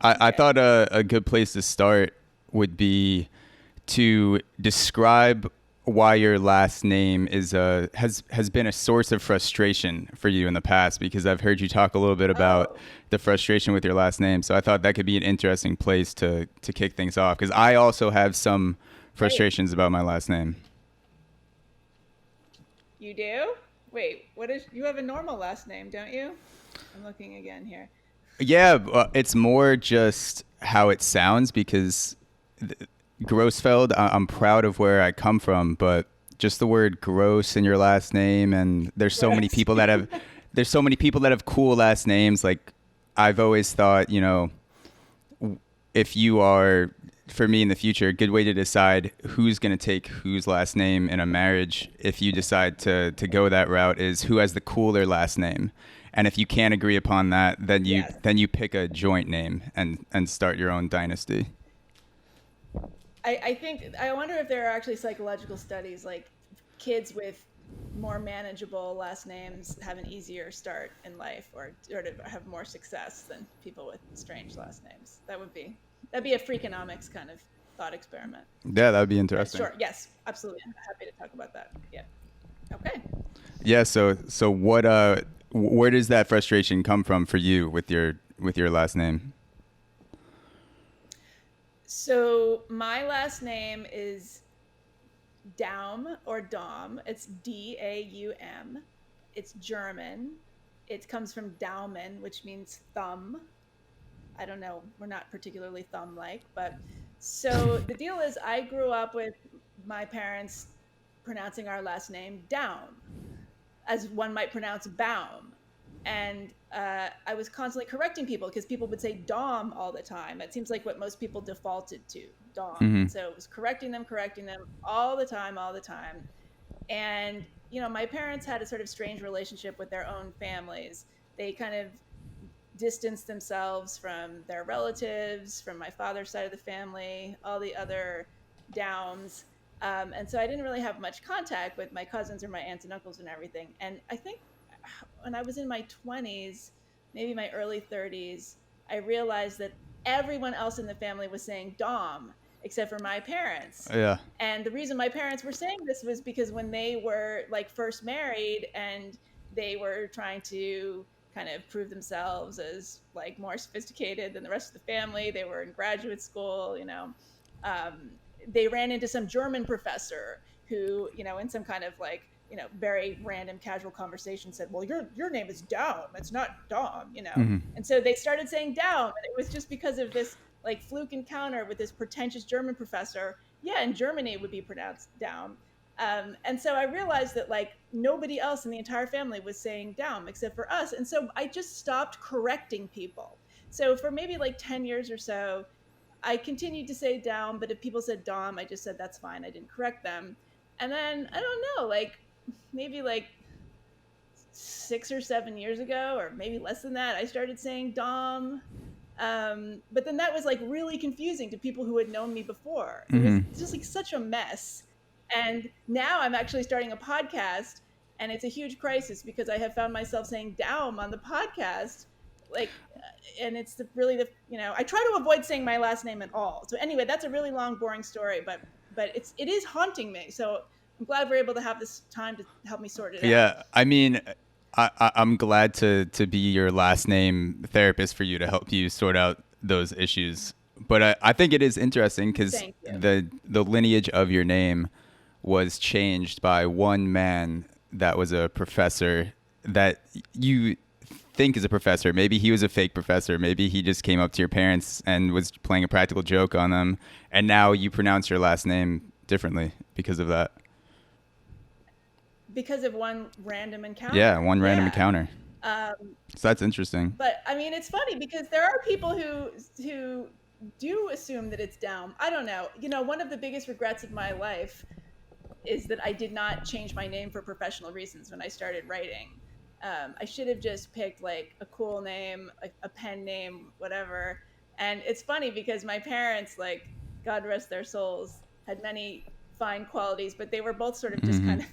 I Okay. thought a good place to start would be to describe why your last name has been a source of frustration for you in the past, because I've heard you talk a little bit about Oh, the frustration with your last name. So I thought that could be an interesting place to kick things off, because I also have some great. frustrations about my last name. You do? Wait, what is you have a normal last name, don't you? I'm looking again here. Yeah, it's more just how it sounds, because Grossfeld, I'm proud of where I come from, but just the word gross in your last name, and Gross. there's so many people that have cool last names. Like, I've always thought, if you are, for me in the future, a good way to decide who's going to take whose last name in a marriage, if you decide to go that route, is who has the cooler last name. And if you can't agree upon that, Yes. then you pick a joint name and start your own dynasty. I think I wonder if there are actually psychological studies like kids with more manageable last names have an easier start in life or sort of have more success than people with strange last names. That'd be a freakonomics kind of thought experiment. Yeah, that would be But interesting. sure, yes, absolutely. I'm happy to talk about that. Yeah. Okay. Yeah. So what? Where does that frustration come from for you with your last name? So my last name is Daum or Dom. It's Daum. It's German. It comes from Daumen, which means thumb. I don't know. We're not particularly thumb like, but so the deal is I grew up with my parents pronouncing our last name Daum, as one might pronounce Baum. And I was constantly correcting people because people would say Dom all the time. It seems like what most people defaulted to, Dom. Hmm. And so it was correcting them all the time, all the time. And, my parents had a sort of strange relationship with their own families. They kind of distanced themselves from their relatives, from my father's side of the family, all the other Downs. And so I didn't really have much contact with my cousins or my aunts and uncles and everything. And I think when I was in my 20s, maybe my early 30s, I realized that everyone else in the family was saying Dom except for my parents. Yeah. And the reason my parents were saying this was because when they were like first married and they were trying to kind of prove themselves as like more sophisticated than the rest of the family, they were in graduate school, um, they ran into some German professor who, in some kind of like, very random casual conversation said, well, your name is Daum. It's not Dom. Hmm. And so they started saying Daum. And it was just because of this like fluke encounter with this pretentious German professor. Yeah, in Germany it would be pronounced Daum. And so I realized that like nobody else in the entire family was saying Daum except for us. And so I just stopped correcting people. So for maybe like 10 years or so, I continued to say Daum, but if people said Dom, I just said that's fine. I didn't correct them. And then I don't know, like maybe like 6 or 7 years ago, or maybe less than that, I started saying Dom. But then that was like really confusing to people who had known me before. It was Hmm. just like such a mess. And now I'm actually starting a podcast, and it's a huge crisis because I have found myself saying Daum on the podcast. Like, and it's I try to avoid saying my last name at all. So anyway, that's a really long, boring story, but it is haunting me. So I'm glad we're able to have this time to help me sort it out. Yeah. I mean, I'm glad to be your last name therapist for you to help you sort out those issues. But I think it is interesting because Thank you. the lineage of your name was changed by one man that was a professor that you think is a professor. Maybe he was a fake professor. Maybe he just came up to your parents and was playing a practical joke on them. And now you pronounce your last name differently because of that. Because of one random Yeah, encounter. one random Yeah. encounter. Um, So that's interesting. but I mean, it's funny because there are people who do assume that it's down. I don't know. One of the biggest regrets of my life is that I did not change my name for professional reasons when I started writing. I should have just picked like a cool name, a pen name, whatever. And it's funny because my parents, like, God rest their souls, had many fine qualities, but they were both sort of just Hmm. kind of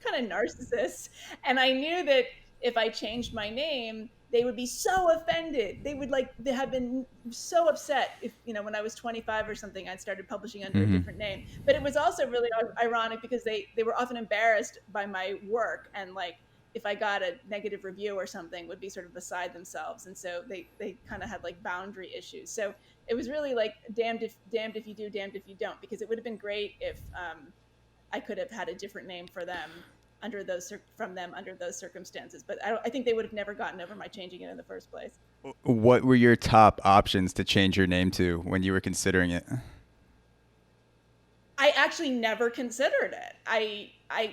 kind of narcissists. And I knew that if I changed my name, they would be so offended. They would like, they had been so upset if, you know, when I was 25 or something, I'd started publishing under a Mm-hmm. different name. But it was also really ironic because they were often embarrassed by my work, and like, if I got a negative review or something, would be sort of beside themselves. And so they kind of had like boundary issues. So it was really like damned if you do, damned if you don't, because it would have been great if I could have had a different name for them under those from them under those circumstances. But I think they would have never gotten over my changing it in the first place. What were your top options to change your name to when you were considering it? I actually never considered it.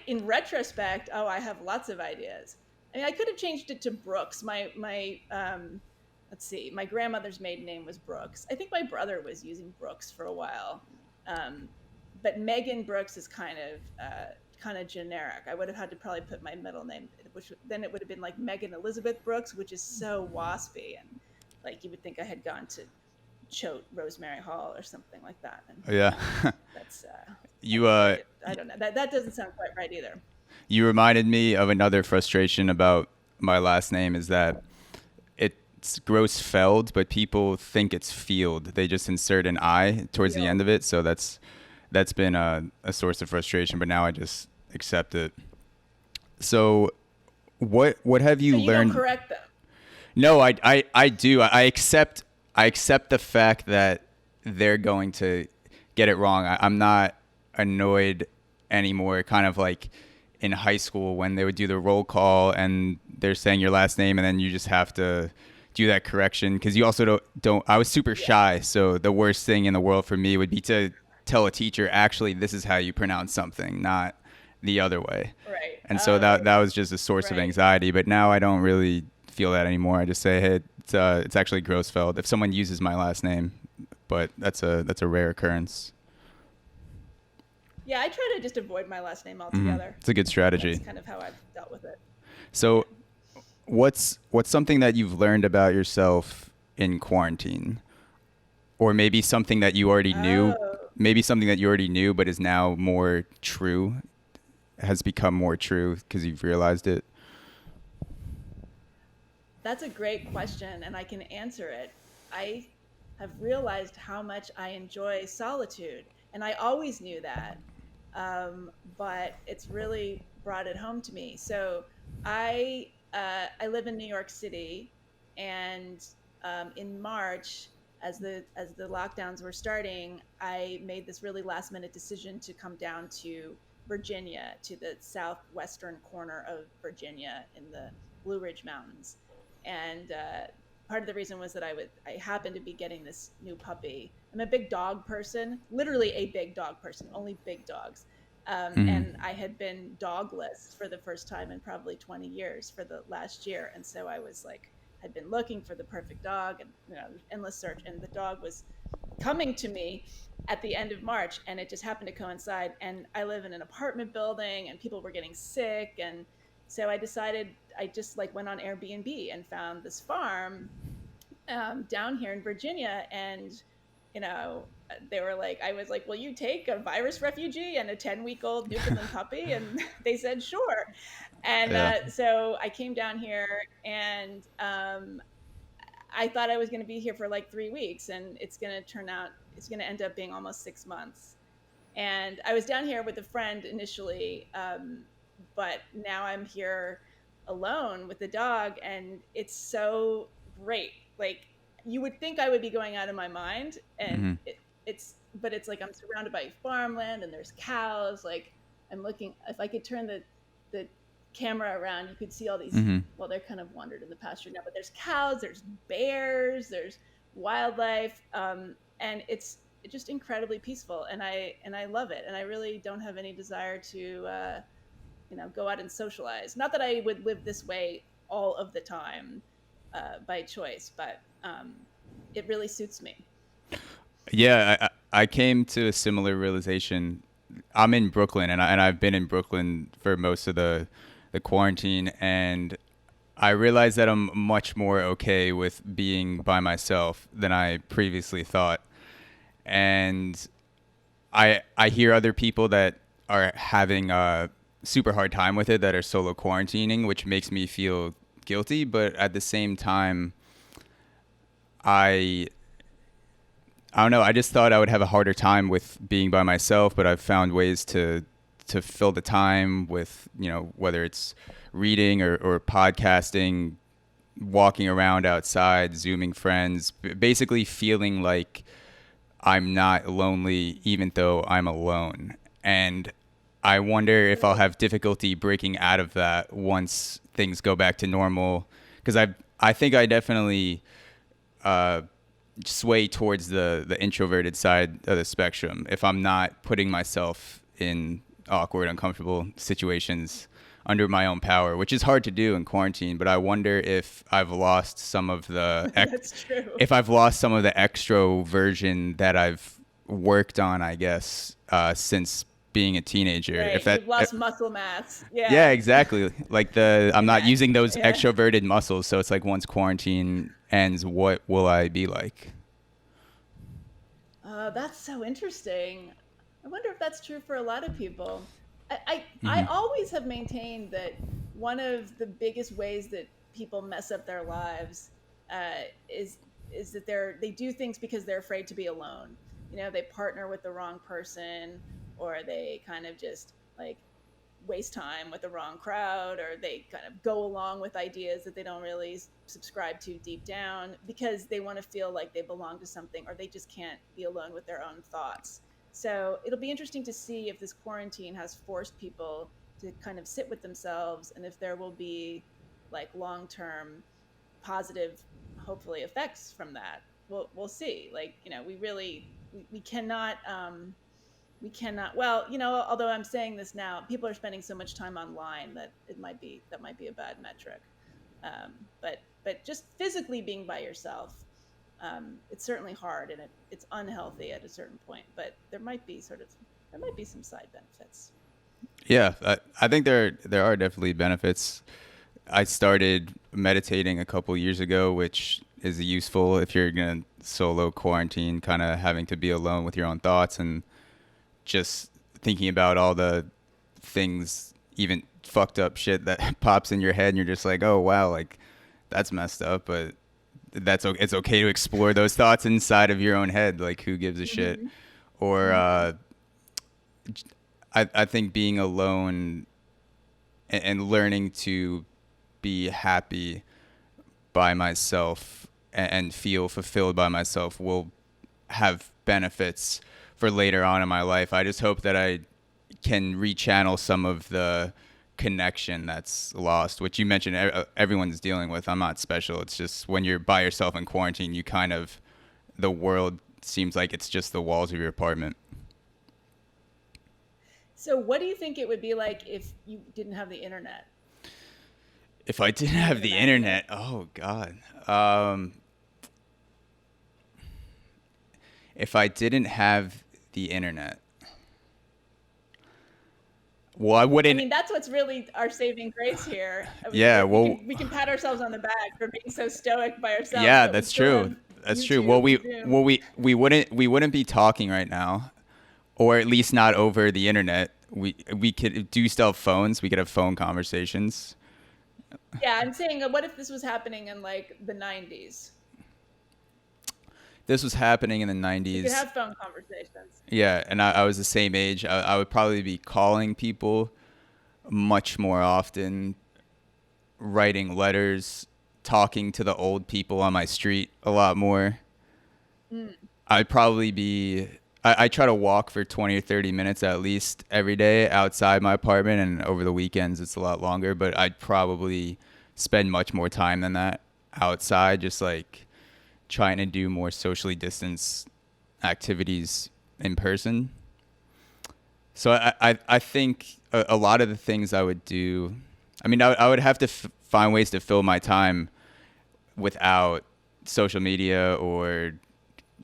In retrospect, oh, I have lots of ideas. I mean, I could have changed it to Brooks. My let's see, my grandmother's maiden name was Brooks. I think my brother was using Brooks for a while, um, but Megan Brooks is kind of generic. I would have had to probably put my middle name, which then it would have been like Megan Elizabeth Brooks, which is so waspy, and like you would think I had gone to Choate Rosemary Hall or something like that. And Yeah. that's You I don't know. That doesn't sound quite right either. you reminded me of another frustration about my last name is that it's Grossfeld, but people think it's Field. They just insert an I towards the end Field. of it, so that's been a source of frustration. But now I just accept it. So, what have you So you learned? don't correct them. No, I do. I accept the fact that they're going to get it wrong. I'm not annoyed anymore. Kind of like in high school when they would do the roll call and they're saying your last name and then you just have to do that correction because you also don't. I was super Yeah. shy, so the worst thing in the world for me would be to tell a teacher, actually, this is how you pronounce something, not the other way. Right. And so that was just a source of Right. anxiety. But now I don't really feel that anymore. I just say, hey, it's actually Grossfeld if someone uses my last name, but that's a rare occurrence. Yeah, I try to just avoid my last name altogether. It's a good strategy. That's kind of how I've dealt with it. So, what's something that you've learned about yourself in quarantine, or maybe something that you already knew, Oh, maybe something that you already knew but is now more true, has become more true because you've realized it. that's a great question, and I can answer it. I have realized how much I enjoy solitude, and I always knew that, but it's really brought it home to me. So I live in New York City, and in March, as the lockdowns were starting, I made this really last minute decision to come down to Virginia, to the southwestern corner of Virginia in the Blue Ridge Mountains. And part of the reason was that I happened to be getting this new puppy. I'm a big dog person, literally a big dog person, only big dogs. Hmm. And I had been dogless for the first time in probably 20 years for the last year. And so I was like, had been looking for the perfect dog, and endless search. And the dog was coming to me at the end of March, and it just happened to coincide. And I live in an apartment building, and people were getting sick, and so I decided I just like went on Airbnb and found this farm down here in Virginia, and they were like, I was like, will you take a virus refugee and a 10-week-old Newfoundland puppy? And they said, sure. And Yeah. so I came down here, and I thought I was going to be here for like 3 weeks, and it's going to end up being almost 6 months. And I was down here with a friend initially, but now I'm here alone with the dog, and it's so great. Like, you would think I would be going out of my mind, and Hmm. but it's like I'm surrounded by farmland, and there's cows. Like, I'm looking, if I could turn the camera around, you could see all these. Hmm. Well, they're kind of wandered in the pasture now, but there's cows, there's bears, there's wildlife, and it's just incredibly peaceful, and I love it, and I really don't have any desire to go out and socialize. Not that I would live this way all of the time by choice, but it really suits me. Yeah, I came to a similar realization. I'm in Brooklyn, and I've been in Brooklyn for most of the quarantine, and I realized that I'm much more okay with being by myself than I previously thought. And I hear other people that are having a super hard time with it that are solo quarantining, which makes me feel guilty, but at the same time, I I don't know. I just thought I would have a harder time with being by myself, but I've found ways to fill the time with, whether it's reading or podcasting, walking around outside, zooming friends, basically feeling like I'm not lonely even though I'm alone. And I wonder if I'll Right. have difficulty breaking out of that once things go back to normal, because I think I definitely uh, sway towards the introverted side of the spectrum if I'm not putting myself in awkward, uncomfortable situations under my own power, which is hard to do in quarantine. But I wonder if I've lost some of That's true. if I've lost some of the extroversion that I've worked on, I guess, since being a teenager. If Right. that, You've lost muscle mass. Yeah. yeah, exactly. Like I'm not Yeah. using those Yeah. extroverted muscles. So it's like once quarantine ends, what will I be like? That's so interesting. I wonder if that's true for a lot of people. I Hmm. always have maintained that one of the biggest ways that people mess up their lives uh, is is that they do things because they're afraid to be alone. They partner with the wrong person, or they kind of just like waste time with the wrong crowd, or they kind of go along with ideas that they don't really subscribe to deep down because they want to feel like they belong to something, or they just can't be alone with their own thoughts. So it'll be interesting to see if this quarantine has forced people to kind of sit with themselves, and if there will be like long-term positive, hopefully, effects from that. We'll see. Like, we cannot well, although I'm saying this now, people are spending so much time online that that might be a bad metric. But just physically being by yourself, it's certainly hard, and it's unhealthy at a certain point, but there might be some side benefits. Yeah, I think there are definitely benefits. I started meditating a couple years ago, which is useful if you're gonna solo quarantine, kind of having to be alone with your own thoughts and just thinking about all the things, even fucked up shit that pops in your head, and you're just like, oh wow, like that's messed up, but it's okay to explore those thoughts inside of your own head. Like, who gives a shit? Hmm. Or Hmm. I think being alone and learning to be happy by myself and feel fulfilled by myself will have benefits for later on in my life. I just hope that I can rechannel some of the connection that's lost, which you mentioned everyone's dealing with. I'm not special. It's just when you're by yourself in quarantine, you kind of, the world seems like it's just the walls of your apartment. So what do you think it would be like if you didn't have the internet? If I didn't Can you have even the imagine it? internet, oh God. Um, if I didn't have the internet, well, I I wouldn't. mean, that's what's really our saving grace here. I mean, Yeah, we well, can we can pat ourselves on the back for being so stoic by ourselves, yeah, but we that's still true. have That's true. YouTube and Zoom. We wouldn't be talking right now, or at least not over the internet. We could do still have phones. We could have phone conversations. Yeah, I'm saying, what if this was happening in like the 90s? This was happening in the We could 90s. have phone conversations. Yeah, and I was the same age. I would probably be calling people much more often, writing letters, talking to the old people on my street a lot more. Mm. I'd probably be. I try to walk for 20 or 30 minutes at least every day outside my apartment, and over the weekends it's a lot longer, but I'd probably spend much more time than that outside, just like trying to do more socially distanced activities in person. So I think a lot of the things I would do, I mean, I would have to find ways to fill my time without social media or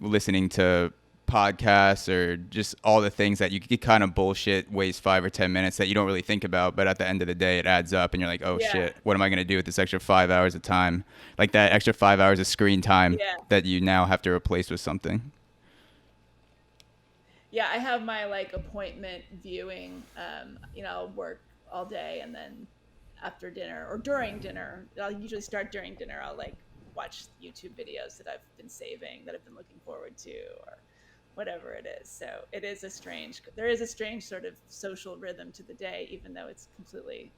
listening to podcasts or just all the things that you could kind of bullshit waste 5 or 10 minutes that you don't really think about, but at the end of the day it adds up and you're like, oh Yeah, shit, what am I going to do with this extra 5 hours of time, like that extra 5 hours of screen time yeah, that you now have to replace with something. yeah. I have my like appointment viewing. I'll work all day, and then after dinner or during dinner. I'll usually start during dinner. I'll like watch YouTube videos that I've been saving, that I've been looking forward to, or whatever it is. So there is a strange sort of social rhythm to the day, even though it's completely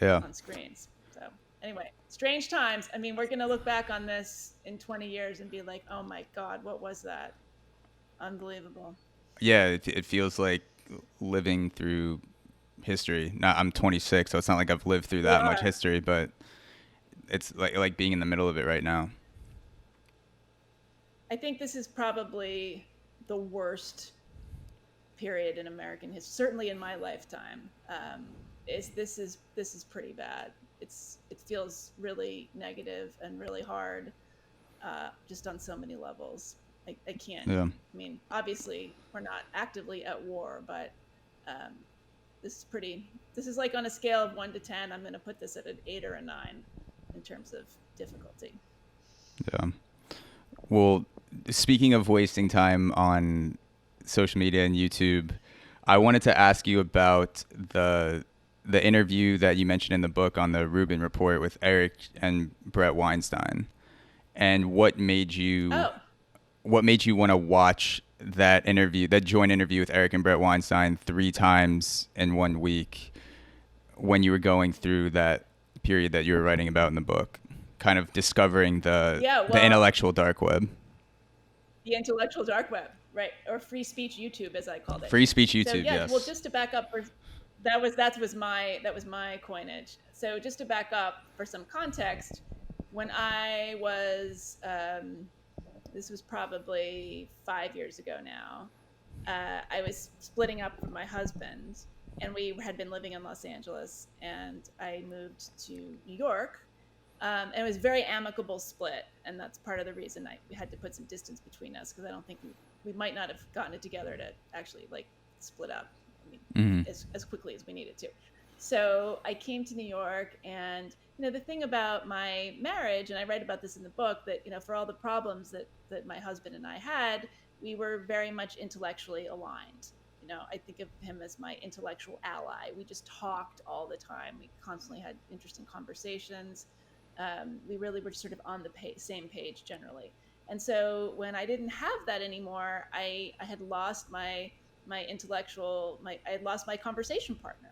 Yeah. on screens. So anyway, strange times. I mean, we're going to look back on this in 20 years and be like, oh my God, what was that? Unbelievable. Yeah, it feels like living through history. Not, I'm 26, so it's not like I've lived through We that much are. history, but it's like being in the middle of it right now. I think this is probably the worst period in American history, certainly in my lifetime. This is pretty bad. It feels really negative and really hard, just on so many levels. I can't. Yeah. I mean, obviously, we're not actively at war, but um, this is pretty. This is like on a scale of 1 to 10. I'm going to put this at an 8 or a 9 in terms of difficulty. Yeah. Well, speaking of wasting time on social media and YouTube, I wanted to ask you about the interview that you mentioned in the book on the Rubin Report with Eric and Brett Weinstein, and Oh, what made you want to watch that interview, that joint interview with Eric and Brett Weinstein 3 times in 1 week when you were going through that period that you were writing about in the book, kind of discovering yeah. the Well, intellectual dark web. the intellectual dark web, right? Or free speech YouTube, as I called it. Free speech So YouTube, yeah, well, yes. just to back up for that was my coinage. So just to back up for some context, when I was this was probably 5 years ago now. I was splitting up from my husband, and we had been living in Los Angeles, and I moved to New York. And it was a very amicable split, and that's part of the reason I had to put some distance between us, because I don't think we might not have gotten it together to actually like split up. I mean, Mm-hmm. as quickly as we needed to. So I came to New York, and the thing about my marriage, and I write about this in the book, that for all the problems that my husband and I had, we were very much intellectually aligned. I think of him as my intellectual ally. We just talked all the time. We constantly had interesting conversations. We really were sort of on the same page generally. And so when I didn't have that anymore, I had lost I had lost my conversation partner.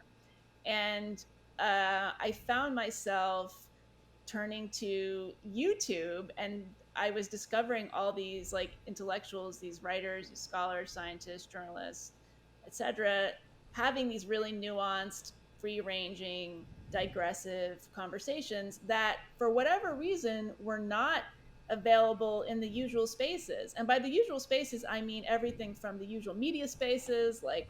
And I found myself turning to YouTube, and I was discovering all these like intellectuals, these writers, these scholars, scientists, journalists, etc., having these really nuanced, free-ranging, digressive conversations that, for whatever reason, were not available in the usual spaces. And by the usual spaces, I mean everything from the usual media spaces like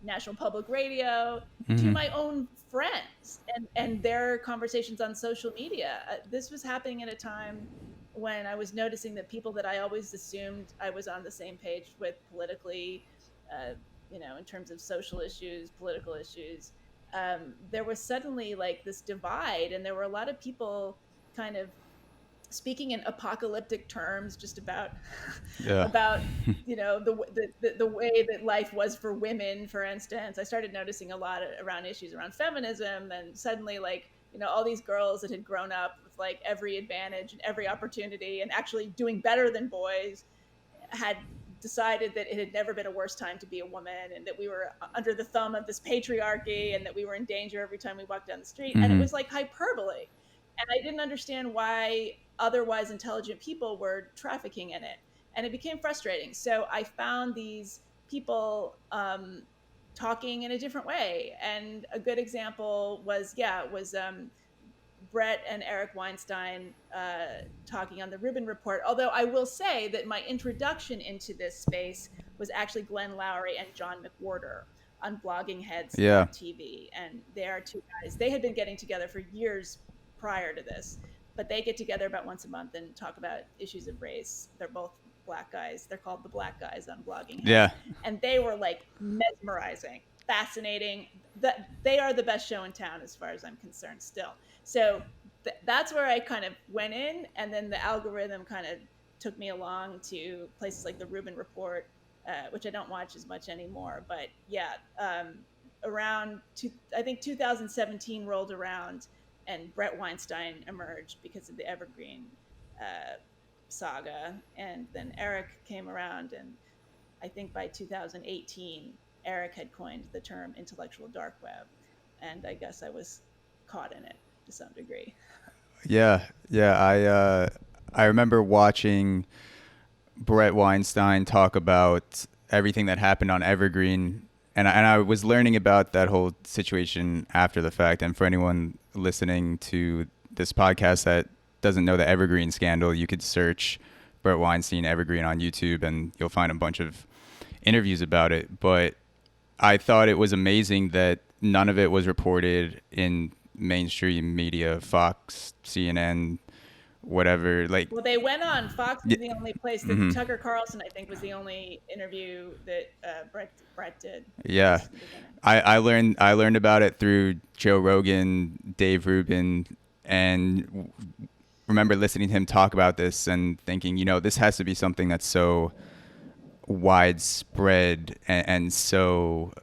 National Public Radio to Mm-hmm. my own friends and their conversations on social media. This was happening at a time when I was noticing that people that I always assumed I was on the same page with politically, uh, in terms of social issues, political issues, there was suddenly like this divide, and there were a lot of people kind of speaking in apocalyptic terms just about Yeah. about the way that life was for women. For instance, I started noticing a lot around issues around feminism, and suddenly like all these girls that had grown up with like every advantage and every opportunity and actually doing better than boys had decided that it had never been a worse time to be a woman, and that we were under the thumb of this patriarchy, and that we were in danger every time we walked down the street. And it Mm-hmm. was like hyperbole, and I didn't understand why otherwise intelligent people were trafficking in it, and it became frustrating. So I found these people talking in a different way, and a good example was Brett and Eric Weinstein talking on the Rubin Report. Although I will say that my introduction into this space was actually Glenn Lowry and John McWhorter on Yeah. bloggingheads.tv. And they are two guys. They had been getting together for years prior to this, but they get together about once a month and talk about issues of race. They're both Black guys. They're called the Black Guys on Blogging Heads. Yeah. And they were like mesmerizing, fascinating. That they are the best show in town as far as I'm concerned still. So that's where I kind of went in, and then the algorithm kind of took me along to places like the Rubin Report, which I don't watch as much anymore. But yeah, I think 2017 rolled around, and Brett Weinstein emerged because of the Evergreen saga, and then Eric came around, and I think by 2018, Eric had coined the term intellectual dark web, and I guess I was caught in it to some degree. Yeah, yeah. I remember watching Brett Weinstein talk about everything that happened on Evergreen, and I was learning about that whole situation after the fact. And for anyone listening to this podcast that doesn't know the Evergreen scandal, you could search Brett Weinstein Evergreen on YouTube, and you'll find a bunch of interviews about it. But I thought it was amazing that none of it was reported in mainstream media, Fox, CNN, whatever. Like, Well, they went on Fox was the only place that mm-hmm. Tucker Carlson, I think, was the only interview that Brett did, at Yeah, least in the beginning. I learned about it through Joe Rogan, Dave Rubin, and remember listening to him talk about this and thinking, this has to be something that's so widespread and so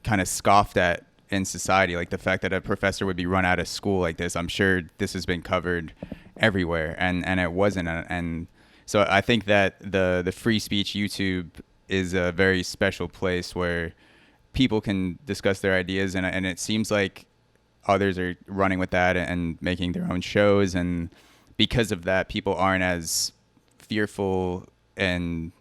kind of scoffed at in society. Like the fact that a professor would be run out of school like this. I'm sure this has been covered everywhere, and it wasn't. And so I think that the free speech YouTube is a very special place where people can discuss their ideas, and it seems like others are running with that and making their own shows, and because of that, people aren't as fearful and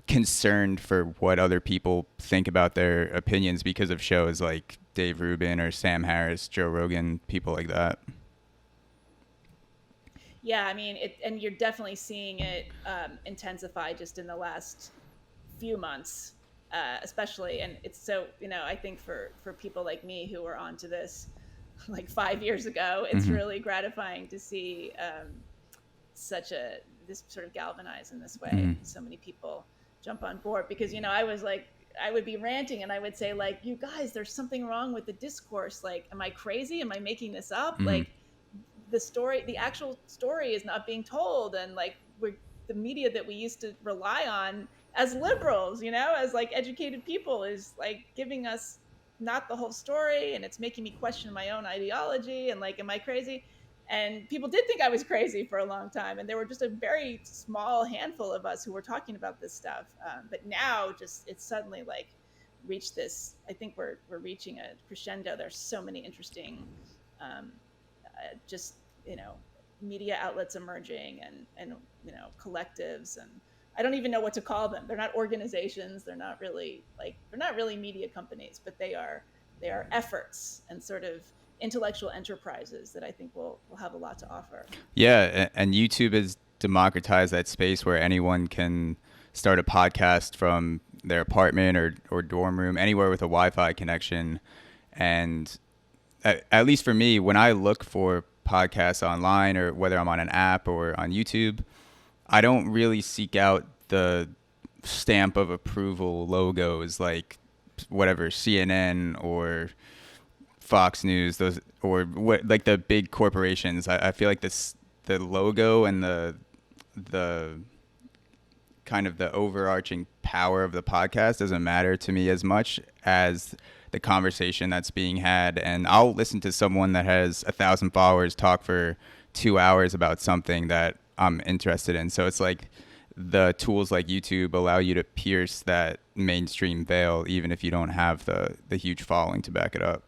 concerned for what other people think about their opinions because of shows like Dave Rubin or Sam Harris, Joe Rogan, people like that. Yeah, I mean, and you're definitely seeing it intensify just in the last few months, especially. And it's so, I think for people like me who were onto this like 5 years ago, it's Mm-hmm. really gratifying to see this sort of galvanize in this way, Mm-hmm. and so many people jump on board, because I was like, I would be ranting and I would say, like, you guys, there's something wrong with the discourse. Like, am I crazy? Am I making this up? Mm-hmm. Like, the actual story is not being told, and like the media that we used to rely on as liberals, as like educated people, is like giving us not the whole story, and it's making me question my own ideology, and like, am I crazy? And people did think I was crazy for a long time, and there were just a very small handful of us who were talking about this stuff. But now, just it's suddenly like reached this. I think we're reaching a crescendo. There's so many interesting, just media outlets emerging, and collectives, and I don't even know what to call them. They're not organizations. They're not really media companies, but they are efforts and sort of intellectual enterprises that I think will have a lot to offer. Yeah, and YouTube has democratized that space where anyone can start a podcast from their apartment or dorm room, anywhere with a Wi-Fi connection. And at least for me, when I look for podcasts online, or whether I'm on an app or on YouTube, I don't really seek out the stamp of approval logos like whatever CNN or Fox News, those, or what, like the big corporations. I feel like the logo and the kind of the overarching power of the podcast doesn't matter to me as much as the conversation that's being had. And I'll listen to someone that has 1,000 followers talk for 2 hours about something that I'm interested in. So it's like the tools like YouTube allow you to pierce that mainstream veil, even if you don't have the huge following to back it up.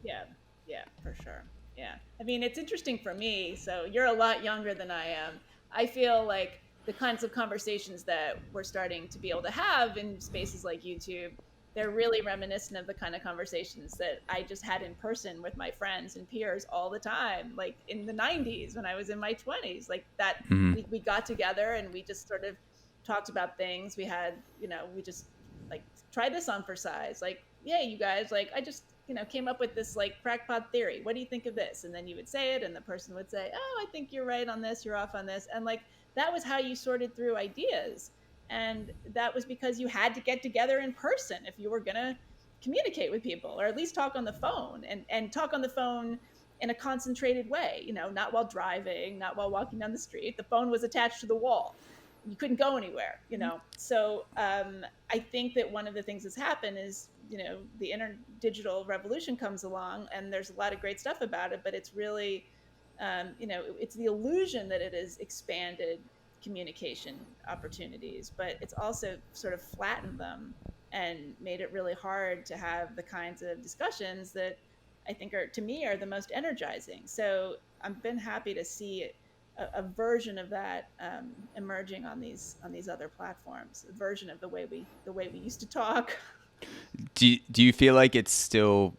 Yeah, yeah, for sure. Yeah. I mean, it's interesting for me. So you're a lot younger than I am. I feel like the kinds of conversations that we're starting to be able to have in spaces like YouTube, they're really reminiscent of the kind of conversations that I just had in person with my friends and peers all the time, like in the 90s when I was in my 20s. Like that, Mm-hmm. we got together and we just sort of talked about things. We had, we just like, try this on for size. Like, yeah, you guys, like, I just, came up with this like crackpot theory. What do you think of this? And then you would say it, and the person would say, oh, I think you're right on this, you're off on this. And like, that was how you sorted through ideas. And that was because you had to get together in person if you were going to communicate with people, or at least talk on the phone, and talk on the phone in a concentrated way, not while driving, not while walking down the street. The phone was attached to the wall. you couldn't go anywhere, you know. So I think that one of the things that's happened is, you know, the digital revolution comes along, and there's a lot of great stuff about it, but it's really, you know, it's the illusion that it has expanded communication opportunities, but it's also sort of flattened them and made it really hard to have the kinds of discussions that I think are, to me, are the most energizing. So I've been happy to see a version of that emerging on these other platforms. A version of the way we used to talk. Do you feel like it's still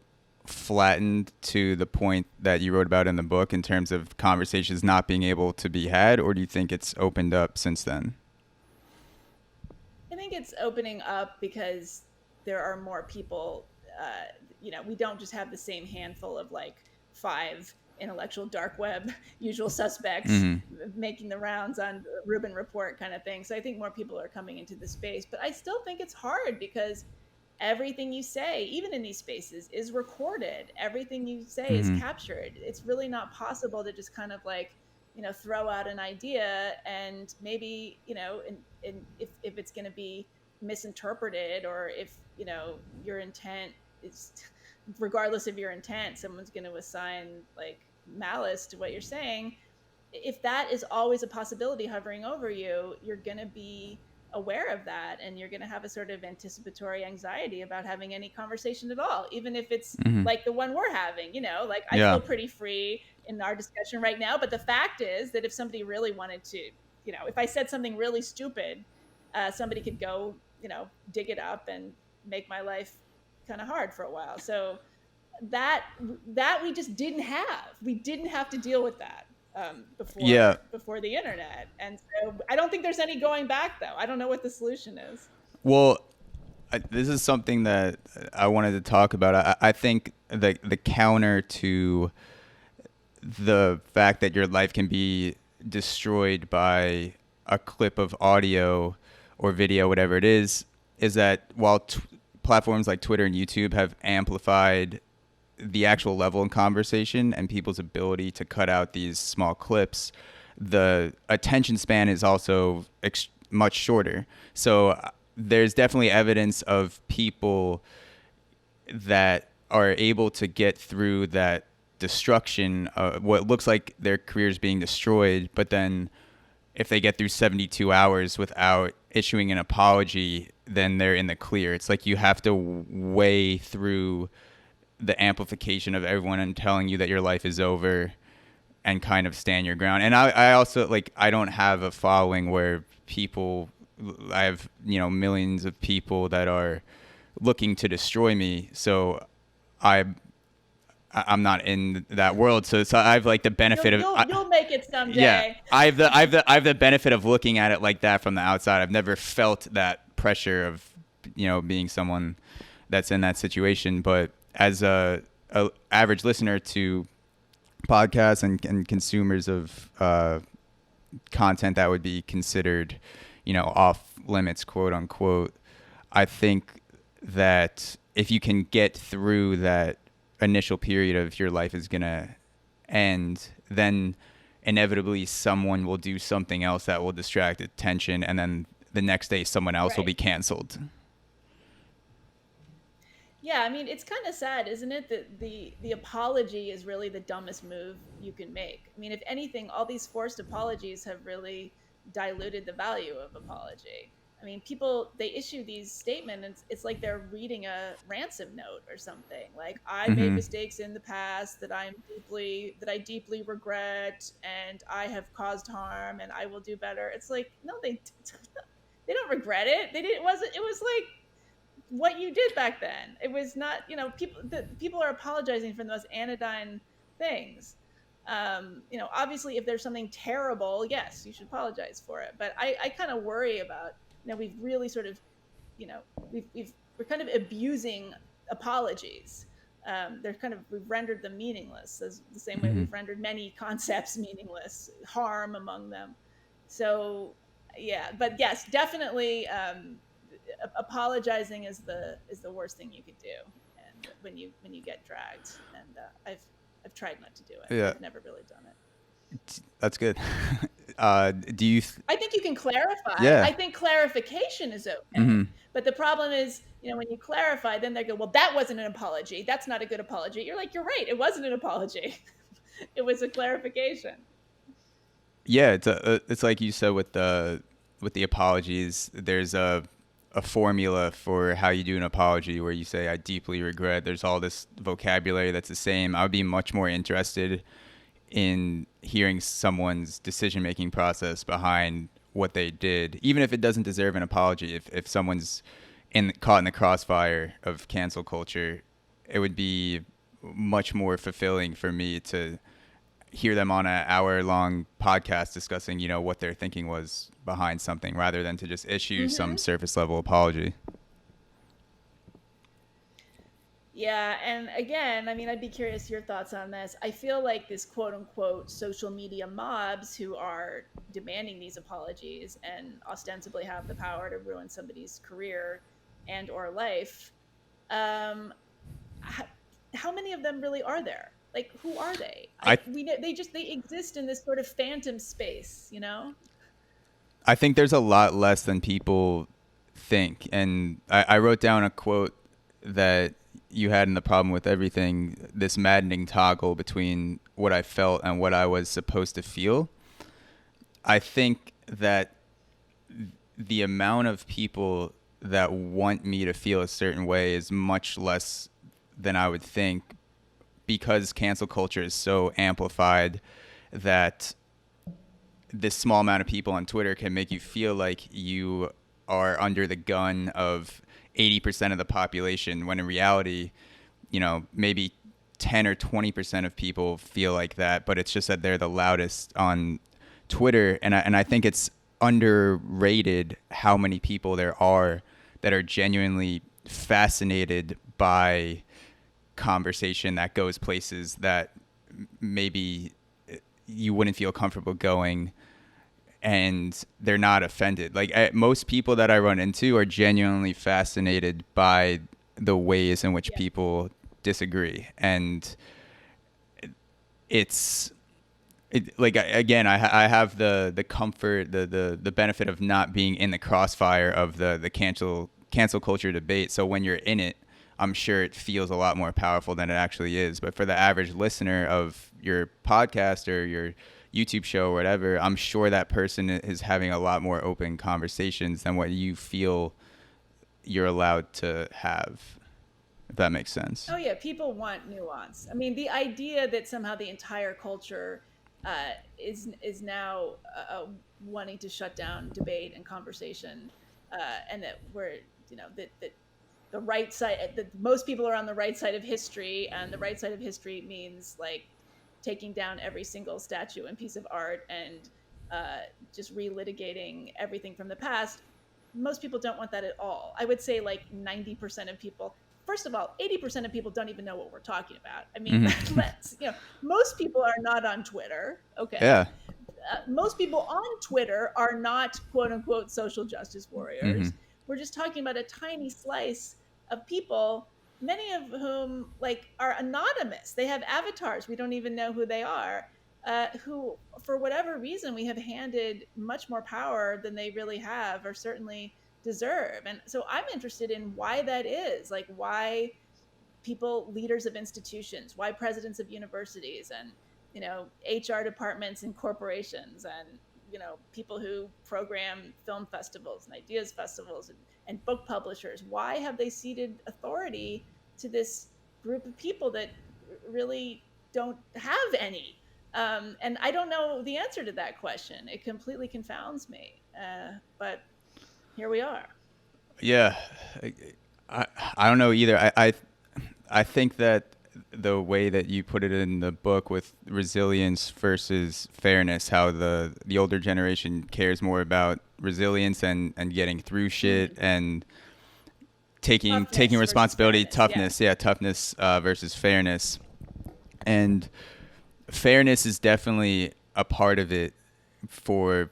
flattened to the point that you wrote about in the book in terms of conversations not being able to be had, or do you think it's opened up since then? I think it's opening up because there are more people. You know, we don't just have the same handful of like 5 intellectual dark web usual suspects making the rounds on Rubin Report kind of thing. So I think more people are coming into the space, but I still think it's hard because everything you say, even in these spaces, is recorded. Everything you say is captured. It's really not possible to just kind of like, you know, throw out an idea and maybe, you know, and if it's going to be misinterpreted, or if, you know, your intent is, regardless of your intent, someone's going to assign like malice to what you're saying. If that is always a possibility hovering over you, you're going to be aware of that, and you're going to have a sort of anticipatory anxiety about having any conversation at all, even if it's like the one we're having. You know, like I feel pretty free in our discussion right now, but the fact is that if somebody really wanted to, you know, if I said something really stupid, somebody could go, you know, dig it up and make my life kind of hard for a while. So that we just didn't have. We didn't have to deal with that before the internet, and so I don't think there's any going back, though. I don't know what the solution is. Well, this is something that I wanted to talk about. I think the counter to the fact that your life can be destroyed by a clip of audio or video, whatever it is that while platforms like Twitter and YouTube have amplified the actual level in conversation and people's ability to cut out these small clips, the attention span is also much shorter. So there's definitely evidence of people that are able to get through that destruction, what looks like their careers being destroyed, but then if they get through 72 hours without issuing an apology, then they're in the clear. It's like you have to weigh through the amplification of everyone and telling you that your life is over and kind of stand your ground. And I also, like, I don't have a following where I have, you know, millions of people that are looking to destroy me. So I'm not in that world. So I have like the benefit you'll make it someday. Yeah. I have the benefit of looking at it like that from the outside. I've never felt that pressure of, you know, being someone that's in that situation. But as a average listener to podcasts and consumers of content that would be considered, you know, off limits, quote unquote, I think that if you can get through that initial period of your life is going to end, then inevitably someone will do something else that will distract attention, and then the next day someone else will be canceled. Yeah, I mean, it's kind of sad, isn't it, that the apology is really the dumbest move you can make. I mean, if anything, all these forced apologies have really diluted the value of apology. I mean, people, they issue these statements, it's like they're reading a ransom note or something. Like, I made mistakes in the past that I deeply regret, and I have caused harm, and I will do better. It's like, no, they don't regret it. It was like what you did back then. It was not, you know, people are apologizing for the most anodyne things. You know, obviously if there's something terrible, yes, you should apologize for it. But I kind of worry about, you know, we've really sort of, you know, we're kind of abusing apologies. We've rendered them meaningless, as the same way we've rendered many concepts meaningless, harm among them. So yeah, but yes, definitely, apologizing is the worst thing you could do, and when you get dragged, and I've tried not to do it. I've never really done it. That's good. Do you? I think you can clarify. Yeah. I think clarification is okay. Hmm. But the problem is, when you clarify, then they go, well, that wasn't an apology. That's not a good apology. You're like, you're right. It wasn't an apology. It was a clarification. Yeah, it's like you said with the apologies. There's a formula for how you do an apology where you say I deeply regret. There's all this vocabulary that's the same. I would be much more interested in hearing someone's decision making process behind what they did, even if it doesn't deserve an apology. If someone's caught in the crossfire of cancel culture, it would be much more fulfilling for me to hear them on an hour-long podcast discussing, what their thinking was behind something, rather than to just issue some surface-level apology. Yeah, and again, I'd be curious your thoughts on this. I feel like this quote-unquote social media mobs who are demanding these apologies and ostensibly have the power to ruin somebody's career and or life, how many of them really are there? Like, who are they? They exist in this sort of phantom space, I think there's a lot less than people think. And I wrote down a quote that you had in The Problem with Everything, this maddening toggle between what I felt and what I was supposed to feel. I think that the amount of people that want me to feel a certain way is much less than I would think, because cancel culture is so amplified that this small amount of people on Twitter can make you feel like you are under the gun of 80% of the population, when in reality, maybe 10 or 20% of people feel like that, but it's just that they're the loudest on Twitter. And I think it's underrated how many people there are that are genuinely fascinated by conversation that goes places that maybe you wouldn't feel comfortable going, and they're not offended. Like, most people that I run into are genuinely fascinated by the ways in which people disagree. And again, I have the comfort, the benefit of not being in the crossfire of the cancel culture debate. So when you're in it, I'm sure it feels a lot more powerful than it actually is. But for the average listener of your podcast or your YouTube show or whatever, I'm sure that person is having a lot more open conversations than what you feel you're allowed to have, if that makes sense. Oh yeah, people want nuance. The idea that somehow the entire culture is now wanting to shut down debate and conversation, and that we're that the right side, that most people are on the right side of history, and the right side of history means like taking down every single statue and piece of art and just relitigating everything from the past. Most people don't want that at all. I would say like 90% of people. First of all, 80% of people don't even know what we're talking about. Most people are not on Twitter. Okay. Yeah. Most people on Twitter are not quote unquote social justice warriors. We're just talking about a tiny slice of people, many of whom are anonymous. They have avatars. We don't even know who they are, who, for whatever reason, we have handed much more power than they really have or certainly deserve. And so I'm interested in why that is, like why people, leaders of institutions, why presidents of universities and, HR departments and corporations and, people who program film festivals and ideas festivals and book publishers, why have they ceded authority to this group of people that really don't have any? And I don't know the answer to that question. It completely confounds me. But here we are. Yeah. I don't know either. I think that the way that you put it in the book with resilience versus fairness, how the older generation cares more about resilience and getting through shit and taking responsibility, toughness versus fairness. And fairness is definitely a part of it for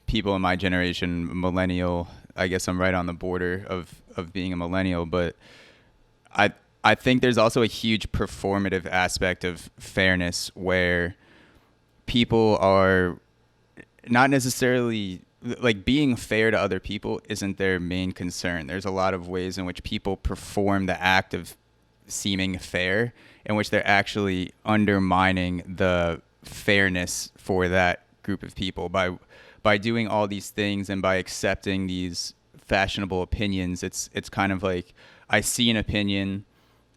people in my generation, millennial. I guess I'm right on the border of being a millennial, but I think there's also a huge performative aspect of fairness where people are not necessarily like being fair to other people isn't their main concern. There's a lot of ways in which people perform the act of seeming fair, in which they're actually undermining the fairness for that group of people by doing all these things and by accepting these fashionable opinions. It's kind of like I see an opinion,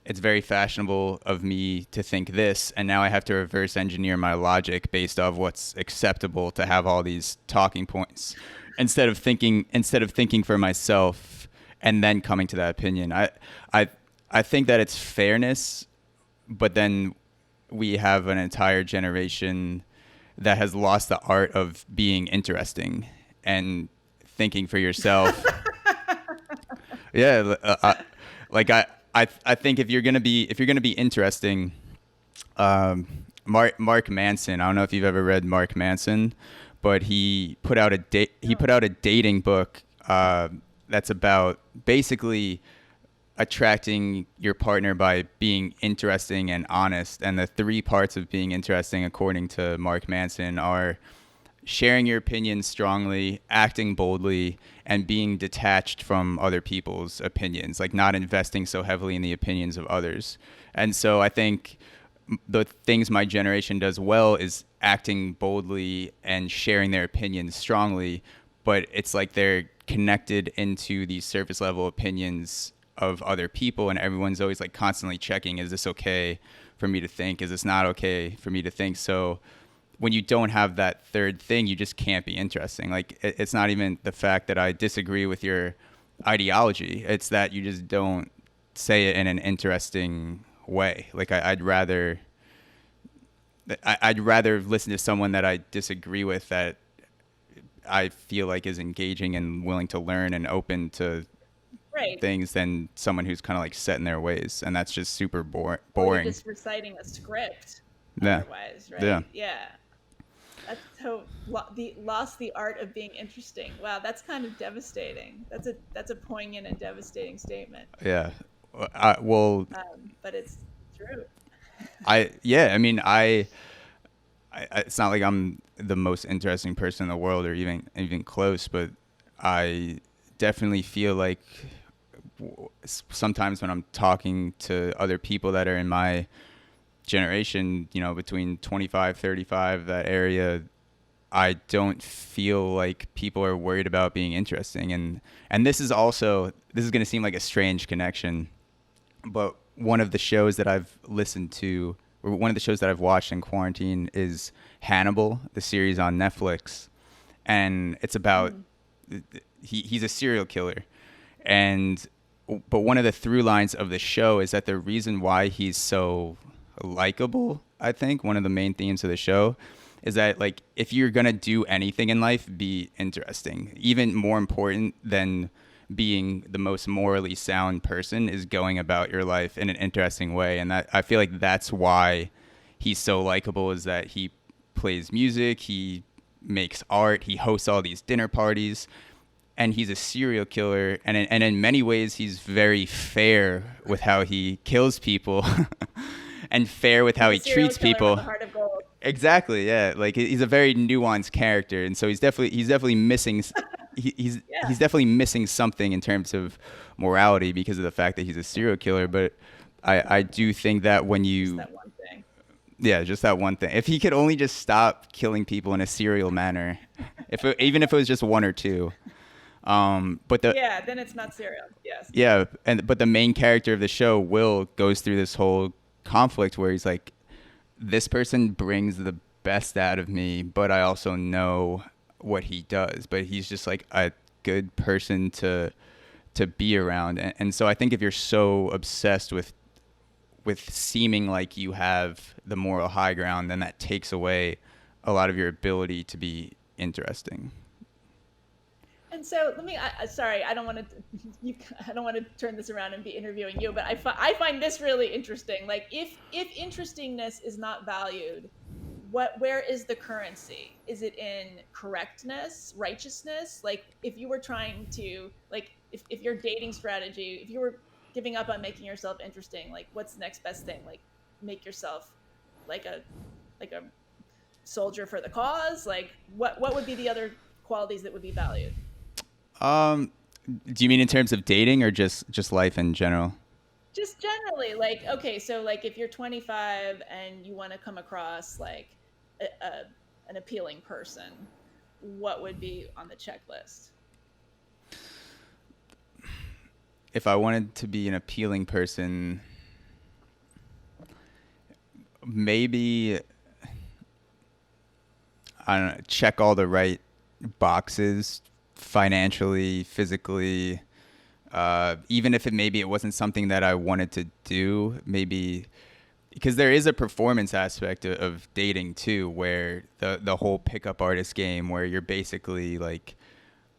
it's very fashionable of me to think this, and now I have to reverse engineer my logic based off what's acceptable to have all these talking points instead of thinking for myself and then coming to that opinion. I I think that it's fairness, but then we have an entire generation that has lost the art of being interesting and thinking for yourself. Yeah, like I think if you're gonna be interesting, Mark Manson. I don't know if you've ever read Mark Manson, but he put No. out a dating book that's about basically attracting your partner by being interesting and honest. And the three parts of being interesting, according to Mark Manson, are sharing your opinions strongly, acting boldly, and being detached from other people's opinions, like not investing so heavily in the opinions of others. And so I think the things my generation does well is acting boldly and sharing their opinions strongly, but it's like they're connected into these surface level opinions of other people, and everyone's always like constantly checking, is this okay for me to think, is this not okay for me to think? So when you don't have that third thing, you just can't be interesting. Like it's not even the fact that I disagree with your ideology, it's that you just don't say it in an interesting way. Like I'd rather listen to someone that I disagree with, that I feel like is engaging and willing to learn and open to Right. things, than someone who's kind of like set in their ways, and that's just super Or you're boring. just reciting a script Yeah, otherwise, yeah, right? Yeah. That's so lost the art of being interesting. Wow, that's kind of devastating. That's a poignant and devastating statement. yeah. Well, But it's true. yeah. I mean, it's not like I'm the most interesting person in the world or even close, but I definitely feel like sometimes when I'm talking to other people that are in my generation, between 25, 35, that area, I don't feel like people are worried about being interesting. And this is going to seem like a strange connection, but one of the shows that I've listened to, or one of the shows that I've watched in quarantine, is Hannibal, the series on Netflix. And it's about Mm. he's a serial killer. And but one of the through lines of the show is that the reason why he's so likable, I think one of the main themes of the show, is that like if you're going to do anything in life, be interesting. Even more important than being the most morally sound person is going about your life in an interesting way. And that, I feel like that's why he's so likable, is that he plays music, he makes art, he hosts all these dinner parties, and he's a serial killer. And in many ways, he's very fair with how he kills people and fair with how He's a he serial treats killer with people. a heart of gold. Exactly, yeah. Like he's a very nuanced character, and so he's definitely missing. He's Yeah, definitely missing something in terms of morality because of the fact that he's a serial killer. But I do think that when just you, that one thing. yeah, just that one thing. If he could only just stop killing people in a serial manner, even if it was just one or two. But the Yeah, then it's not serial. Yes. Yeah, but the main character of the show, Will, goes through this whole conflict where he's like, this person brings the best out of me, but I also know what he does. But he's just like a good person to be around. And so I think if you're so obsessed with seeming like you have the moral high ground, then that takes away a lot of your ability to be interesting. And so let me. Sorry, I don't want to. I don't want to turn this around and be interviewing you, but I find this really interesting. Like, if interestingness is not valued, where is the currency? Is it in correctness, righteousness? Like, if you were trying to, like, if your dating strategy, if you were giving up on making yourself interesting, like, what's the next best thing? Like, make yourself like a like a soldier for the cause? Like, what would be the other qualities that would be valued? Do you mean in terms of dating or just life in general? Just generally, like, okay, so like if you're 25 and you want to come across like an appealing person, what would be on the checklist? If I wanted to be an appealing person, maybe I don't know, check all the right boxes financially, physically, even if it wasn't something that I wanted to do, maybe because there is a performance aspect of dating too, where the whole pickup artist game, where you're basically like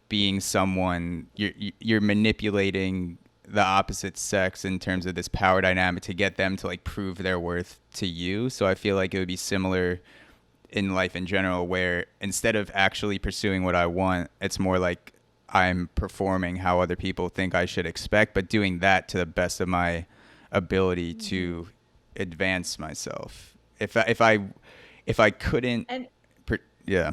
being someone, you're manipulating the opposite sex in terms of this power dynamic to get them to like prove their worth to you. So I feel like it would be similar in life in general, where instead of actually pursuing what I want, it's more like I'm performing how other people think I should expect, but doing that to the best of my ability to advance myself. If I couldn't, And yeah.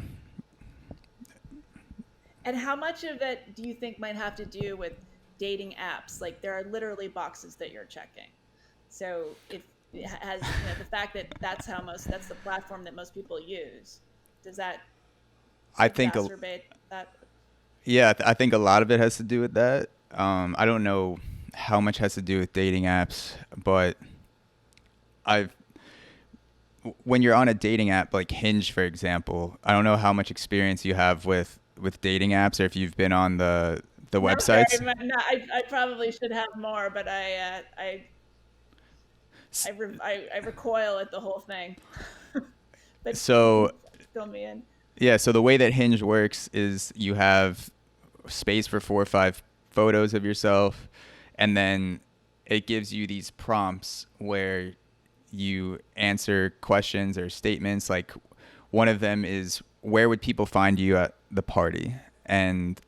and how much of it do you think might have to do with dating apps? Like there are literally boxes that you're checking. So if it has, the fact that that's the platform that most people use, does that I think, exacerbate that? yeah, I think a lot of it has to do with that. I don't know how much has to do with dating apps, but I've when you're on a dating app like Hinge, for example, I don't know how much experience you have with dating apps or if you've been on the Not websites. very much. No, I probably should have more, but I recoil at the whole thing. But So fill me in. yeah, so the way that Hinge works is you have space for 4 or 5 photos of yourself, and then it gives you these prompts where you answer questions or statements. Like one of them is, where would people find you at the party? And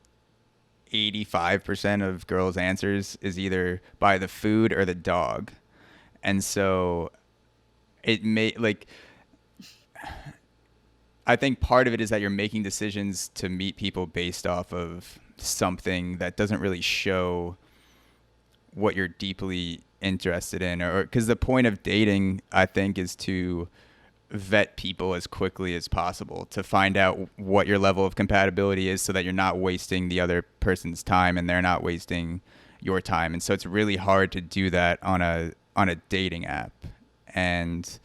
85% of girls' answers is either by the food or the dog. And so it may like I think part of it is that you're making decisions to meet people based off of something that doesn't really show what you're deeply interested in, or because the point of dating, I think, is to vet people as quickly as possible to find out what your level of compatibility is so that you're not wasting the other person's time and they're not wasting your time. And so it's really hard to do that on a dating app. And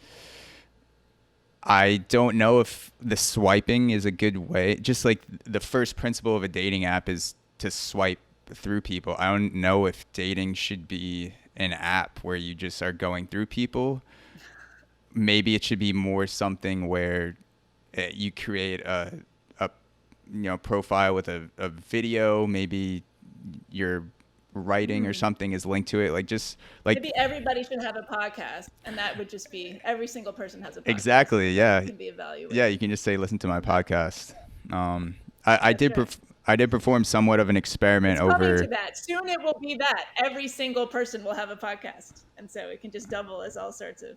I don't know if the swiping is a good way. Just like the first principle of a dating app is to swipe through people. I don't know if dating should be an app where you just are going through people. Maybe it should be more something where you create a profile with a video. Maybe your writing or something is linked to it. Like just like Maybe everybody should have a podcast, and that would just be every single person has a podcast. exactly, yeah. It can be evaluated. Yeah, you can just say, listen to my podcast. I did I did perform somewhat of an experiment It's over. coming to that. Soon it will be that. Every single person will have a podcast. And so it can just double as all sorts of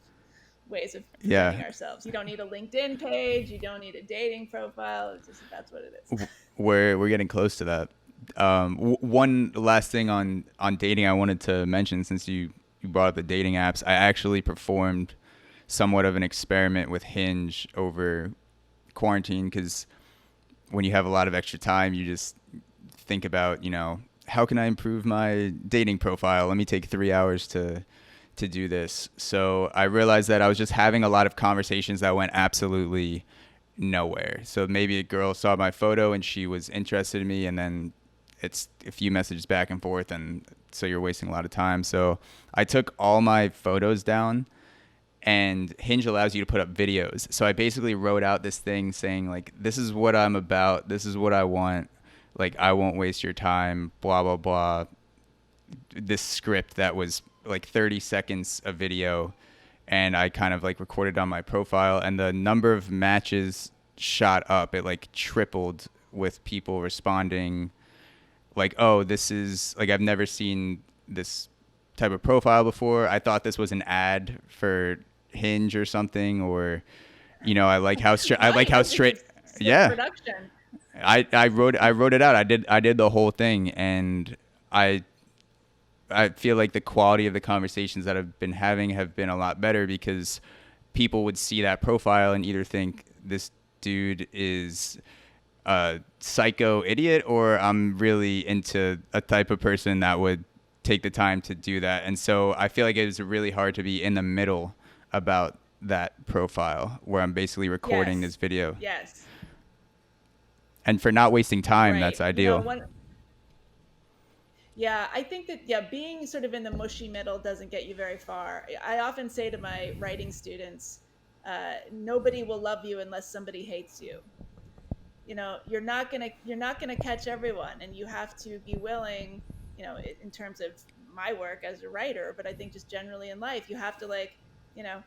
ways of presenting ourselves. You don't need a LinkedIn page. You don't need a dating profile. It's just that's what it is. We're getting close to that. One last thing on dating I wanted to mention, since you brought up the dating apps, I actually performed somewhat of an experiment with Hinge over quarantine, because when you have a lot of extra time, you just think about, how can I improve my dating profile? Let me take 3 hours to do this. So I realized that I was just having a lot of conversations that went absolutely nowhere. So maybe a girl saw my photo and she was interested in me, and then it's a few messages back and forth, and so you're wasting a lot of time. So I took all my photos down, and Hinge allows you to put up videos. So I basically wrote out this thing saying, like, this is what I'm about, this is what I want, like, I won't waste your time, blah, blah, blah. This script that was like 30 seconds of video, and I kind of like recorded on my profile, and the number of matches shot up. It like tripled with people responding like, oh, this is like, I've never seen this type of profile before. I thought this was an ad for Hinge or something, or You know, I like how I like Right. how Like it's a straight. sick Yeah, production. I wrote it out. I did the whole thing, and I I feel like the quality of the conversations that I've been having have been a lot better because people would see that profile and either think this dude is a psycho idiot or I'm really into a type of person that would take the time to do that. And so I feel like it was really hard to be in the middle about that profile where I'm basically recording this Yes. video. Yes. And for not wasting time, Right. that's You know, ideal. one Yeah, I think that being sort of in the mushy middle doesn't get you very far. I often say to my writing students, nobody will love you unless somebody hates you. You know, you're not gonna catch everyone, and you have to be willing. You know, in terms of my work as a writer, but I think just generally in life, you have to like, you know,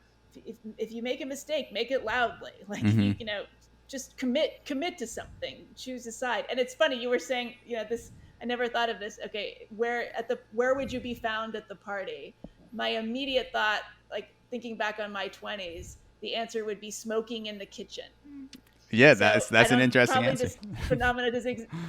if you make a mistake, make it loudly. Like Hmm. you know, just commit to something, choose a side. And it's funny you were saying, you know, this. I never thought of this. Okay, where would you be found at the party? My immediate thought, like thinking back on my 20s, the answer would be smoking in the kitchen. Yeah, So I that's an don't interesting probably answer. this phenomena does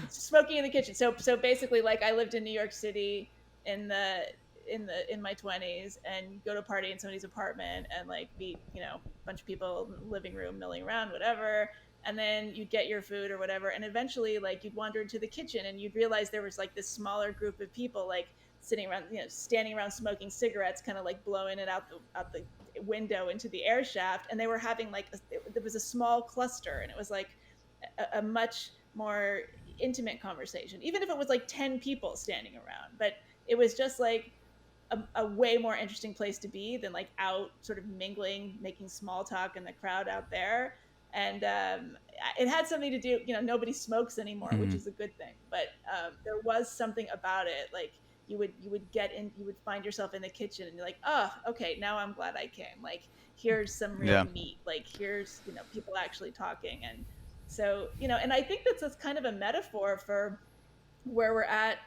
smoking in the kitchen. So basically, like I lived in New York City in the in my 20s, and go to a party in somebody's apartment and like meet, you know, a bunch of people in the living room milling around, whatever. And then you'd get your food or whatever, and eventually like you'd wander into the kitchen and you'd realize there was like this smaller group of people like sitting around, you know, standing around smoking cigarettes, kind of like blowing it out the window into the air shaft, and they were having like there was a small cluster, and it was like a much more intimate conversation, even if it was like 10 people standing around. But it was just like a way more interesting place to be than like out sort of mingling, making small talk in the crowd out there. And it had something to do, you know, nobody smokes anymore, which Hmm. is a good thing. But there was something about it, like you would get in, you would find yourself in the kitchen, and you're like, oh, okay, now I'm glad I came. Like here's some real Yeah. meat. Like here's, you know, people actually talking. And so, you know, and I think that's kind of a metaphor for where we're at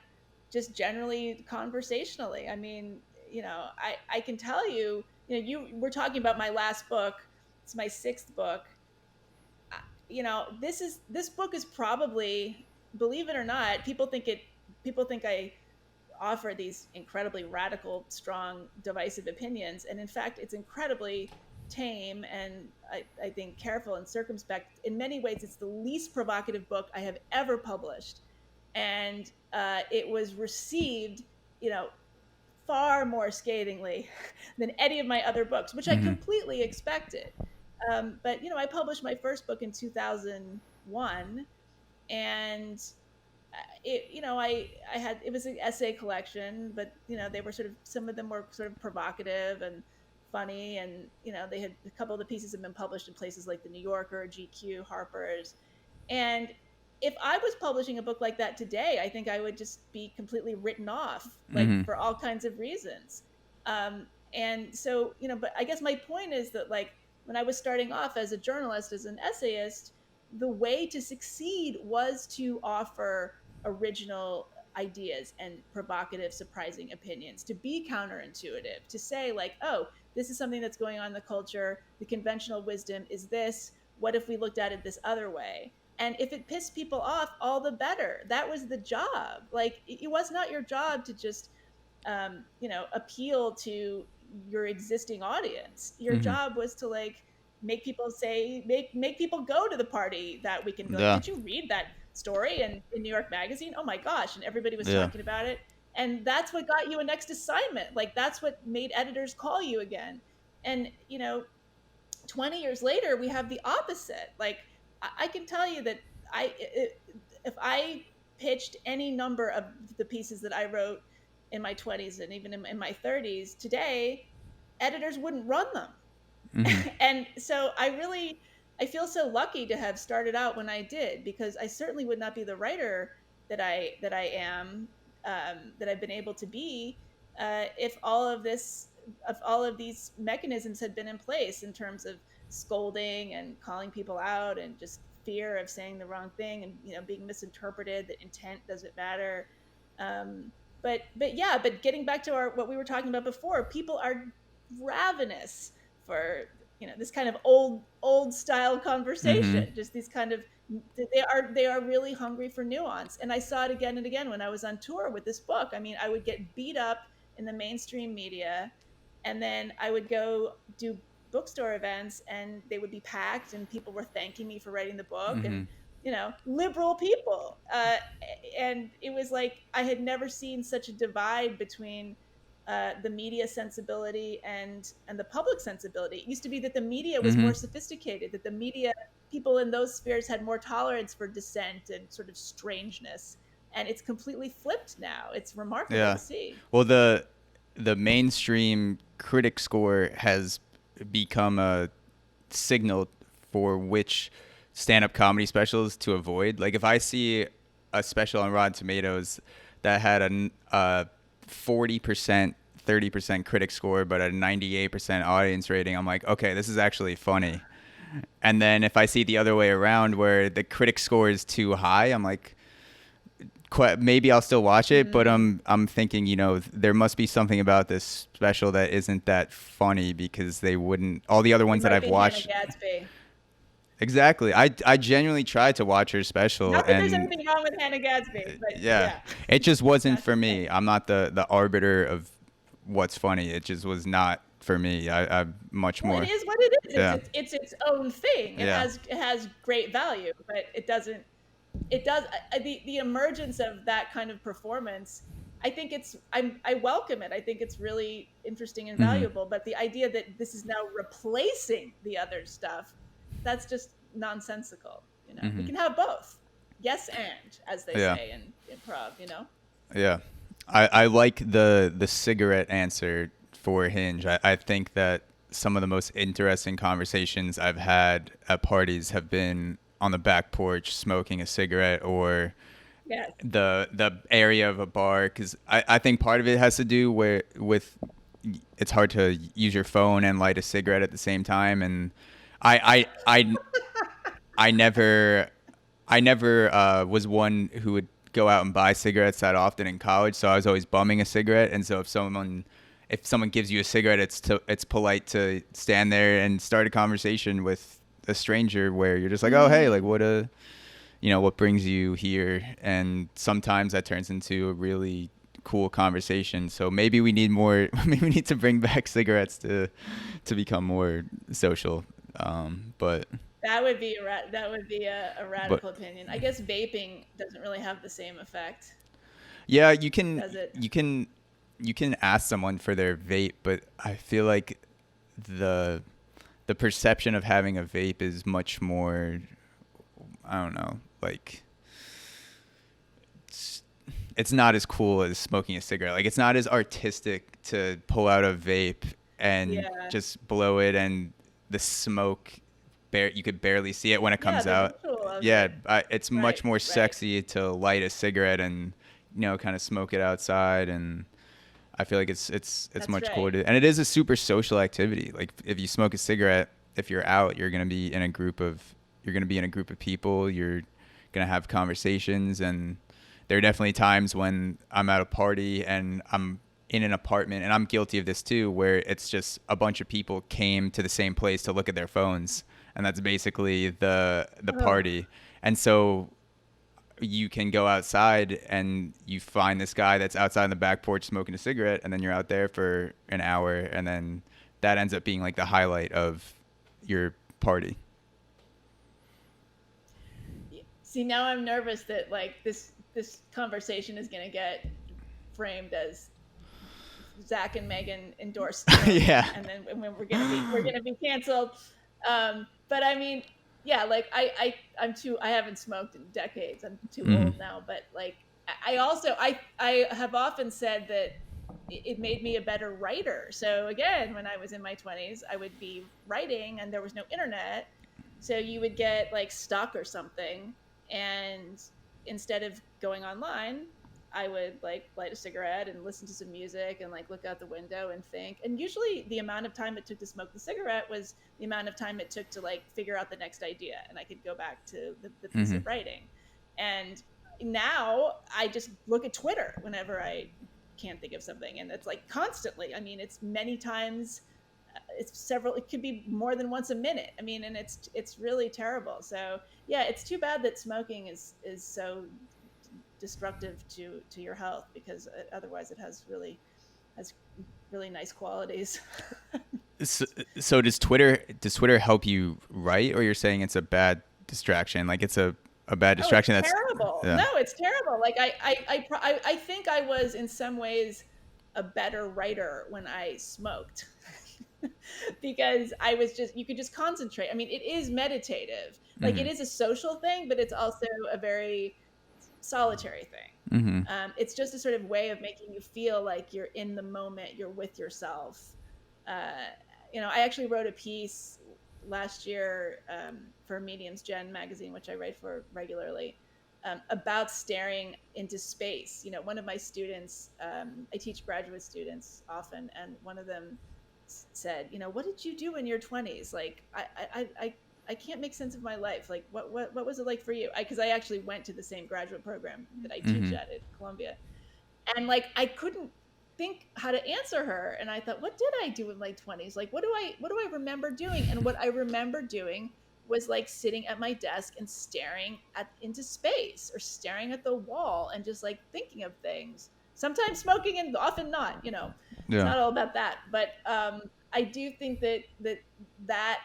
just generally conversationally. I mean, you know, I can tell you, you know, you we're talking about my last book. It's my sixth book. You know, this book is probably, believe it or not, people think I offer these incredibly radical, strong, divisive opinions, and in fact, it's incredibly tame and I think careful and circumspect. In many ways, it's the least provocative book I have ever published, and it was received, you know, far more scathingly than any of my other books, which I Hmm. completely expected. But you know, I published my first book in 2001, and it, you know, I had, it was an essay collection, but you know, they were sort of, some of them were sort of provocative and funny, and you know, they had, a couple of the pieces have been published in places like the New Yorker, GQ, Harper's. And if I was publishing a book like that today, I think I would just be completely written off, like Hmm. for all kinds of reasons. And so, you know, but I guess my point is that like when I was starting off as a journalist, as an essayist, the way to succeed was to offer original ideas and provocative, surprising opinions, to be counterintuitive, to say, like, oh, this is something that's going on in the culture. The conventional wisdom is this. What if we looked at it this other way? And if it pissed people off, all the better. That was the job. Like, it was not your job to just you know, appeal to your existing audience. Your Hmm. job was to like make people say, make people go to the party that weekend. Be like, Yeah. did you read that story in New York Magazine? Oh my gosh! And everybody was Yeah. talking about it. And that's what got you a next assignment. Like that's what made editors call you again. And you know, 20 years later, we have the opposite. Like I can tell you that if I pitched any number of the pieces that I wrote in my 20s and even in my 30s today, editors wouldn't run them. Hmm. And so I feel so lucky to have started out when I did, because I certainly would not be the writer that I am, that I've been able to be, if all of this, if all of these mechanisms had been in place in terms of scolding and calling people out and just fear of saying the wrong thing and, you know, being misinterpreted, that intent doesn't matter. But yeah, but getting back to our what we were talking about before, people are ravenous for this kind of old style Mm-hmm. conversation, just these kind of, they are really hungry for nuance. And I saw it again and again when I was on tour with this book. I mean, I would get beat up in the mainstream media, and then I would go do bookstore events and they would be packed and people were thanking me for writing the book, Mm-hmm. and liberal people, and it was like I had never seen such a divide between the media sensibility and the public sensibility. It used to be that the media was Mm-hmm. more sophisticated, that the media people in those spheres had more tolerance for dissent and sort of strangeness, and it's completely flipped now. It's remarkable to Yeah. see. Well, the mainstream critic score has become a signal for which stand-up comedy specials to avoid. Like if I see a special on Rotten Tomatoes that had a 40%, 30% critic score, but a 98% audience rating, I'm like, okay, this is actually funny. And then if I see the other way around where the critic score is too high, I'm like, maybe I'll still watch it, but Mm. I'm thinking, there must be something about this special that isn't that funny because they wouldn't. All the other It ones that might I've be Hannah watched, Gadsby. exactly. I genuinely tried to watch her special, Not that there's and anything wrong with Hannah Gadsby, but yeah, yeah, it just wasn't not for your me. thing. I'm not the arbiter of what's funny. It just was not for me. I'm much Well, it more. is what it is. Yeah, It's its own thing. It yeah. has great value, but it doesn't. It does the emergence of that kind of performance. I welcome it. I think it's really interesting and Hmm. valuable. But the idea that this is now replacing the other stuff, that's just nonsensical. We Hmm. can have both. Yes, and as they Yeah. say in improv. Yeah, I like the cigarette answer for Hinge. I think that some of the most interesting conversations I've had at parties have been on the back porch smoking a cigarette or Yes. the area of a bar because I think part of it has to do with it's hard to use your phone and light a cigarette at the same time and I I never was one who would go out and buy cigarettes that often in college, so I was always bumming a cigarette. And so if someone gives you a cigarette, it's polite to stand there and start a conversation with a stranger where you're just like, oh hey, like Mm. what brings you here? And sometimes that turns into a really cool conversation. So maybe we need more. Maybe we need to bring back cigarettes to become more social. But That would be that would be a but radical opinion. I guess vaping doesn't really have the same effect, yeah, does it? you can ask someone for their vape, but I feel like the the perception of having a vape is much more, I don't know, like it's, it's not as cool as smoking a cigarette. Like it's not as artistic to pull out a vape and Yeah. just blow it and the smoke you could barely see it when it Yeah, comes the out. visual of Yeah, it. it's Right, much more right. sexy to light a cigarette and kind of smoke it outside and I feel like it's That's much right. cooler and it is a super social activity. Like if you smoke a cigarette, if you're out, you're going to be in a group of people, you're going to have conversations and there are definitely times when I'm at a party and I'm in an apartment and I'm guilty of this too where it's just a bunch of people came to the same place to look at their phones and that's basically the Oh, party. And so you can go outside and you find this guy that's outside on the back porch smoking a cigarette and then you're out there for an hour and then that ends up being like the highlight of your party. see, now I'm nervous that like this conversation is going to get framed as Zach and Megan endorsed Yeah. smoking, and then we're gonna be canceled. But I mean, yeah, like I haven't smoked in decades. I'm too Mhm. old now. But like I also I have often said that it made me a better writer. So again, when I was in my 20s, I would be writing, and there was no internet, so you would get like stuck or something, and instead of going online, I would like light a cigarette and listen to some music and like look out the window and think. And usually the amount of time it took to smoke the cigarette was the amount of time it took to like figure out the next idea. And I could go back to the piece Mhm. of writing. And now I just look at Twitter whenever I can't think of something. And it's like constantly, I mean, it's many times it could be more than once a minute. I mean, and it's really terrible. So yeah, it's too bad that smoking is so destructive to your health, because otherwise it has really nice qualities. So, so does Twitter help you write, or you're saying it's a bad distraction? Like it's a bad Oh, it's distraction that's terrible. yeah. No, it's terrible. Like I think I was in some ways a better writer when I smoked. Because I was just, you could just concentrate. I mean, it is meditative. Like it Mhm. is a social thing, but it's also a very solitary thing. Mhm. It's just a sort of way of making you feel like you're in the moment, you're with yourself. Uh, I actually wrote a piece last year for Medium's Gen magazine, which I write for regularly, about staring into space. One of my students, I teach graduate students often, and one of them said, what did you do in your 20s? Like, I can't make sense of my life. Like, what was it like for you? Because I actually went to the same graduate program that I teach Mhm. at Columbia, and like I couldn't think how to answer her. And I thought, what did I do in my 20s? Like, what do I remember doing? And what I remember doing was like sitting at my desk and staring into space, or staring at the wall and just like thinking of things. Sometimes smoking and often not. It's Yeah. not all about that. But I do think that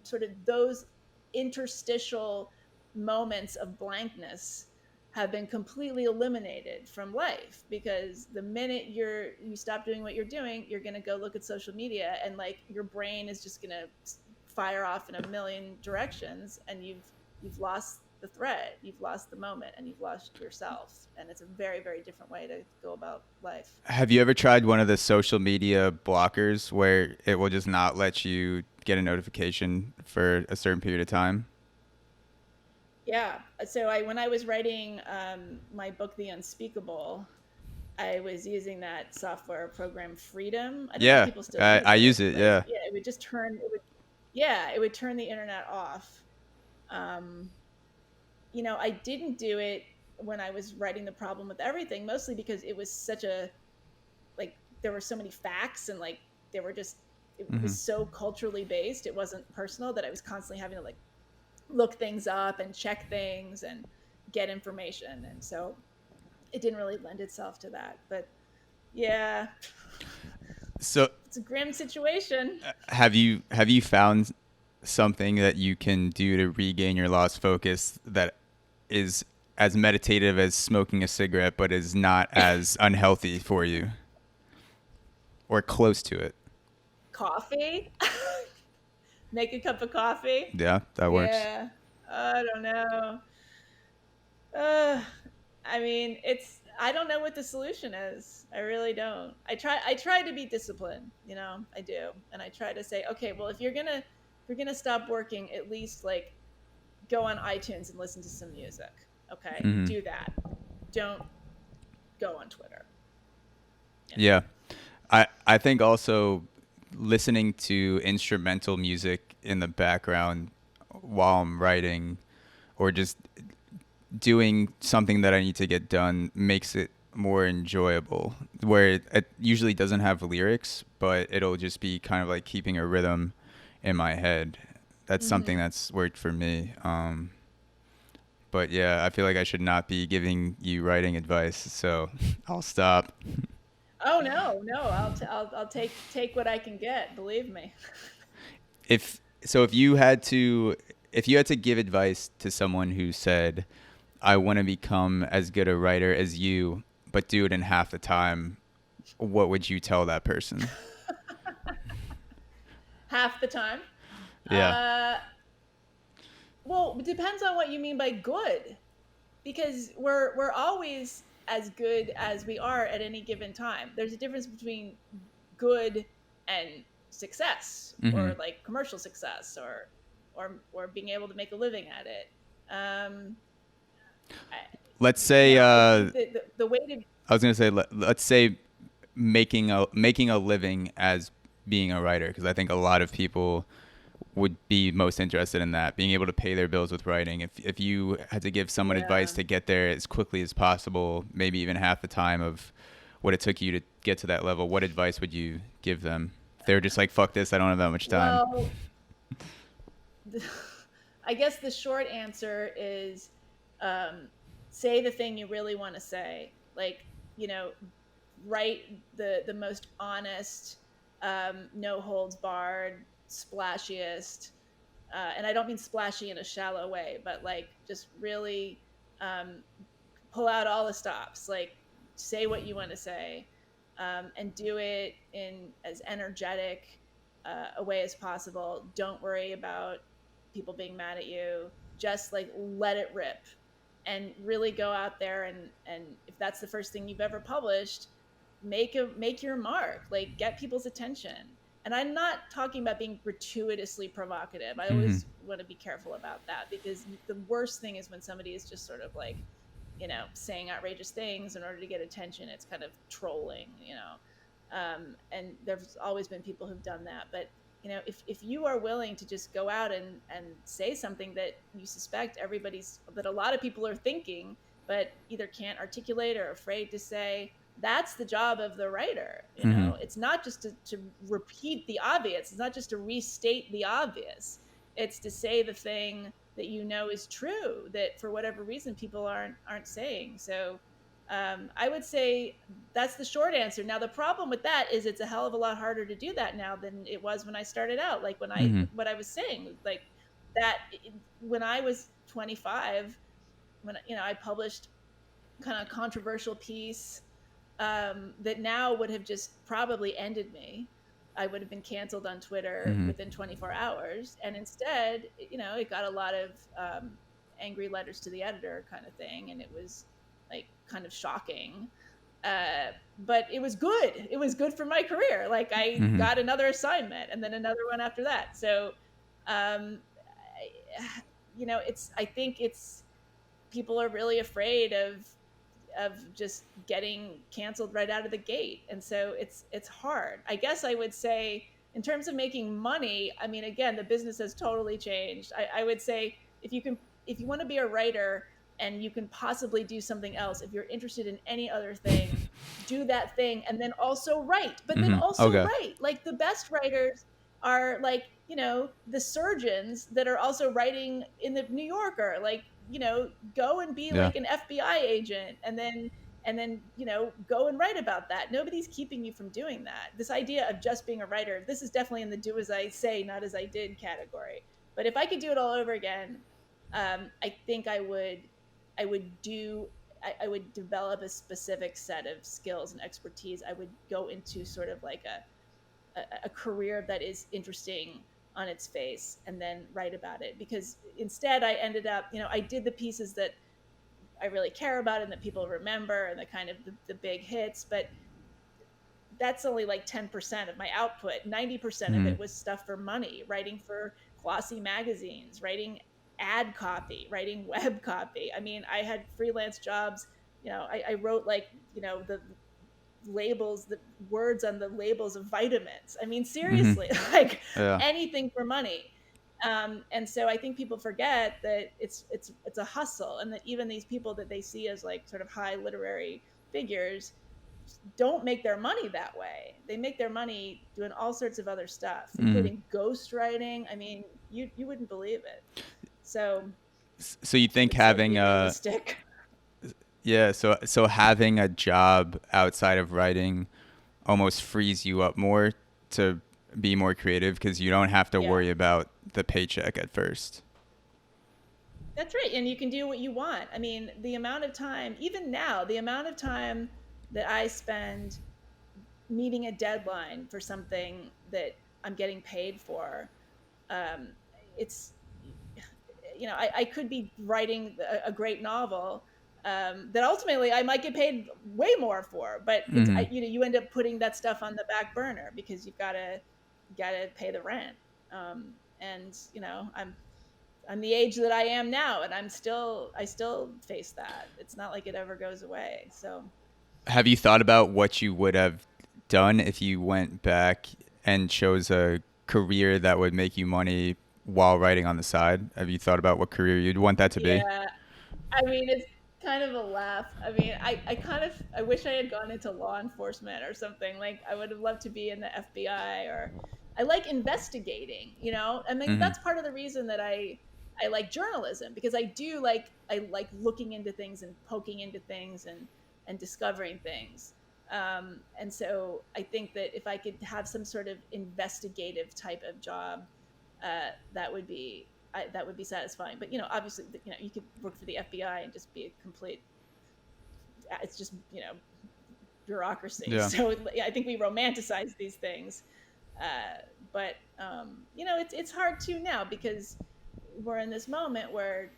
sort of those interstitial moments of blankness have been completely eliminated from life, because the minute you stop doing what you're doing, you're going to go look at social media, and like your brain is just going to fire off in a million directions, and you've lost the thread, you've lost the moment, and you've lost yourself. And it's a very, very different way to go about life. Have you ever tried one of the social media blockers where it will just not let you get a notification for a certain period of time? Yeah. So when I was writing my book, The Unspeakable, I was using that software program Freedom. I don't know if Yeah, people still I use it, use it. but Yeah. yeah, it would turn the internet off. Um, I didn't do it when I was writing The Problem with Everything, mostly because it was such a, like, there were so many facts, and like they were just, it Hmm. was so culturally based. It wasn't personal, that I was constantly having to like look things up and check things and get information. And so it didn't really lend itself to that. But yeah, So, it's a grim situation. have you found something that you can do to regain your lost focus that is as meditative as smoking a cigarette, but is not as unhealthy for you, or close to it? Coffee. Make a cup of coffee. Yeah, that works. Yeah. I don't know. uh, I mean, I don't know what the solution is. I really don't. I try to be disciplined, I do. And I try to say, okay, well, if you're gonna stop working, at least like go on iTunes and listen to some music. Okay? Hmm. Do that. Don't go on Twitter. Yeah. I think also listening to instrumental music in the background while I'm writing, or just doing something that I need to get done, makes it more enjoyable. Where it usually doesn't have lyrics, but it'll just be kind of like keeping a rhythm in my head. That's something Mm-hmm. that's worked for me. But yeah, I feel like I should not be giving you writing advice, so I'll stop. Oh no, no, I'll take what I can get. Believe me. If you had to give advice to someone who said, I want to become as good a writer as you, but do it in half the time, what would you tell that person? Half the time. Yeah. Uh, well, it depends on what you mean by good, because we're always as good as we are at any given time. There's a difference between good and success, Hmm. or like commercial success, or being able to make a living at it. Um, I, Let's say I think that the way to I was gonna say let's say making a living as being a writer, because I think a lot of people would be most interested in that, being able to pay their bills with writing. If you had to give someone advice yeah. to get there as quickly as possible, maybe even half the time of what it took you to get to that level, what advice would you give them? they were just like, fuck this, I don't have that much time? Well, I guess the short answer is um, say the thing you really want to say. Like, you know, write the most honest, no holds barred, splashiest, and I don't mean splashy in a shallow way, but like just really um, pull out all the stops. Like, say what you want to say, and do it in as energetic a way as possible. Don't worry about people being mad at you. Just like let it rip, and really go out there and if that's the first thing you've ever published, make your mark. Like, get people's attention. And I'm not talking about being gratuitously provocative. I Mm-hmm. always want to be careful about that, because the worst thing is when somebody is just sort of like, saying outrageous things in order to get attention. It's kind of trolling. And there's always been people who've done that. But if you are willing to just go out and say something that you suspect that a lot of people are thinking, but either can't articulate or afraid to say, that's the job of the writer. Mm-hmm. It's not just to repeat the obvious. It's not just to restate the obvious. It's to say the thing that is true, that for whatever reason people aren't saying. So I would say that's the short answer. Now the problem with that is it's a hell of a lot harder to do that now than it was when I started out. Like Mm-hmm. what I was saying, like that when I was 25, when I published kind of controversial piece that now would have just probably ended me. I would have been canceled on Twitter Mm-hmm. within 24 hours. And instead, it got a lot of angry letters to the editor kind of thing. And it was like kind of shocking. But it was good. It was good for my career. Like, I Mm-hmm. got another assignment and then another one after that. So, I think it's people are really afraid of just getting canceled right out of the gate. And so it's hard. I guess I would say, in terms of making money, I mean, again, the business has totally changed. I would say, if you want to be a writer and you can possibly do something else, if you're interested in any other thing, do that thing and then also write. But then Mm-hmm. also Okay. write. Like, the best writers are like, the surgeons that are also writing in the New Yorker. Like, go and be Yeah. like an FBI agent, and then go and write about that. Nobody's keeping you from doing that. This idea of just being a writer, this is definitely in the do as I say, not as I did category. But if I could do it all over again, I think I would develop a specific set of skills and expertise. I would go into sort of like a career that is interesting on its face, and then write about it. Because instead I ended up, I did the pieces that I really care about and that people remember, and the kind of the big hits. But that's only like 10% of my output. 90% of Mm-hmm. it was stuff for money, writing for glossy magazines, writing ad copy, writing web copy. I mean, I had freelance jobs. I wrote like, the labels, the words on the labels of vitamins. I mean, Mm-hmm. seriously, like Yeah. anything for money. And so I think people forget that it's a hustle, and that even these people that they see as like sort of high literary figures don't make their money that way. They make their money doing all sorts of other stuff, Mm-hmm. including ghostwriting. I mean, you wouldn't believe it. So So you think it's like having a realistic. yeah, so having a job outside of writing almost frees you up more to be more creative because you don't have to Yeah, worry about the paycheck at first. that's right. And you can do what you want. I mean, the amount of time, even now, the amount of time that I spend meeting a deadline for something that I'm getting paid for, um, it's I could be writing a great novel that ultimately I might get paid way more for, but Mm-hmm. you end up putting that stuff on the back burner because you gotta pay the rent. And I'm the age that I am now, and I still face that. It's not like it ever goes away. So Have you thought about what you would have done if you went back and chose a career that would make you money while writing on the side? Have you thought about what career you'd want that to be? yeah, I mean, kind of a laugh. I mean, I wish I had gone into law enforcement or something. Like I would have loved to be in the FBI, or I like investigating, you know? I mean, Hmm. that's part of the reason that I like journalism, because I like looking into things and poking into things and discovering things. And so I think that if I could have some sort of investigative type of job, that would be that would be satisfying. But obviously, you could work for the FBI and just be a complete. It's just bureaucracy. Yeah. So I think we romanticize these things, but it's hard to now, because we're in this moment where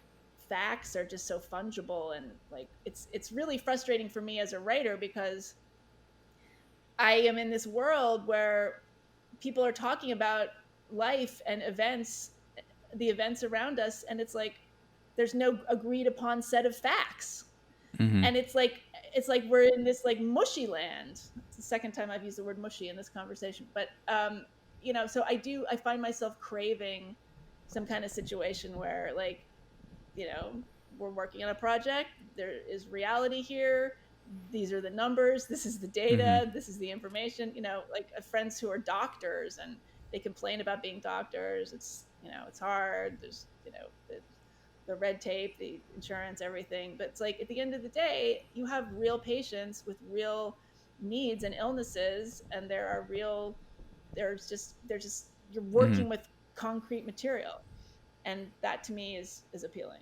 facts are just so fungible, and like it's really frustrating for me as a writer, because I am in this world where people are talking about life and events, the events around us, and it's like there's no agreed upon set of facts. Hmm. And it's like we're in this like mushy land. It's the second time I've used the word mushy in this conversation. But so I find myself craving some kind of situation where, like, we're working on a project, there is reality here, these are the numbers, this is the Hmm. data, this is the information. Like friends who are doctors, and they complain about being doctors. It's hard. There's the red tape, the insurance, everything. But it's like at the end of the day, you have real patients with real needs and illnesses, and there's just you're Hmm. working with concrete material, and that to me is appealing.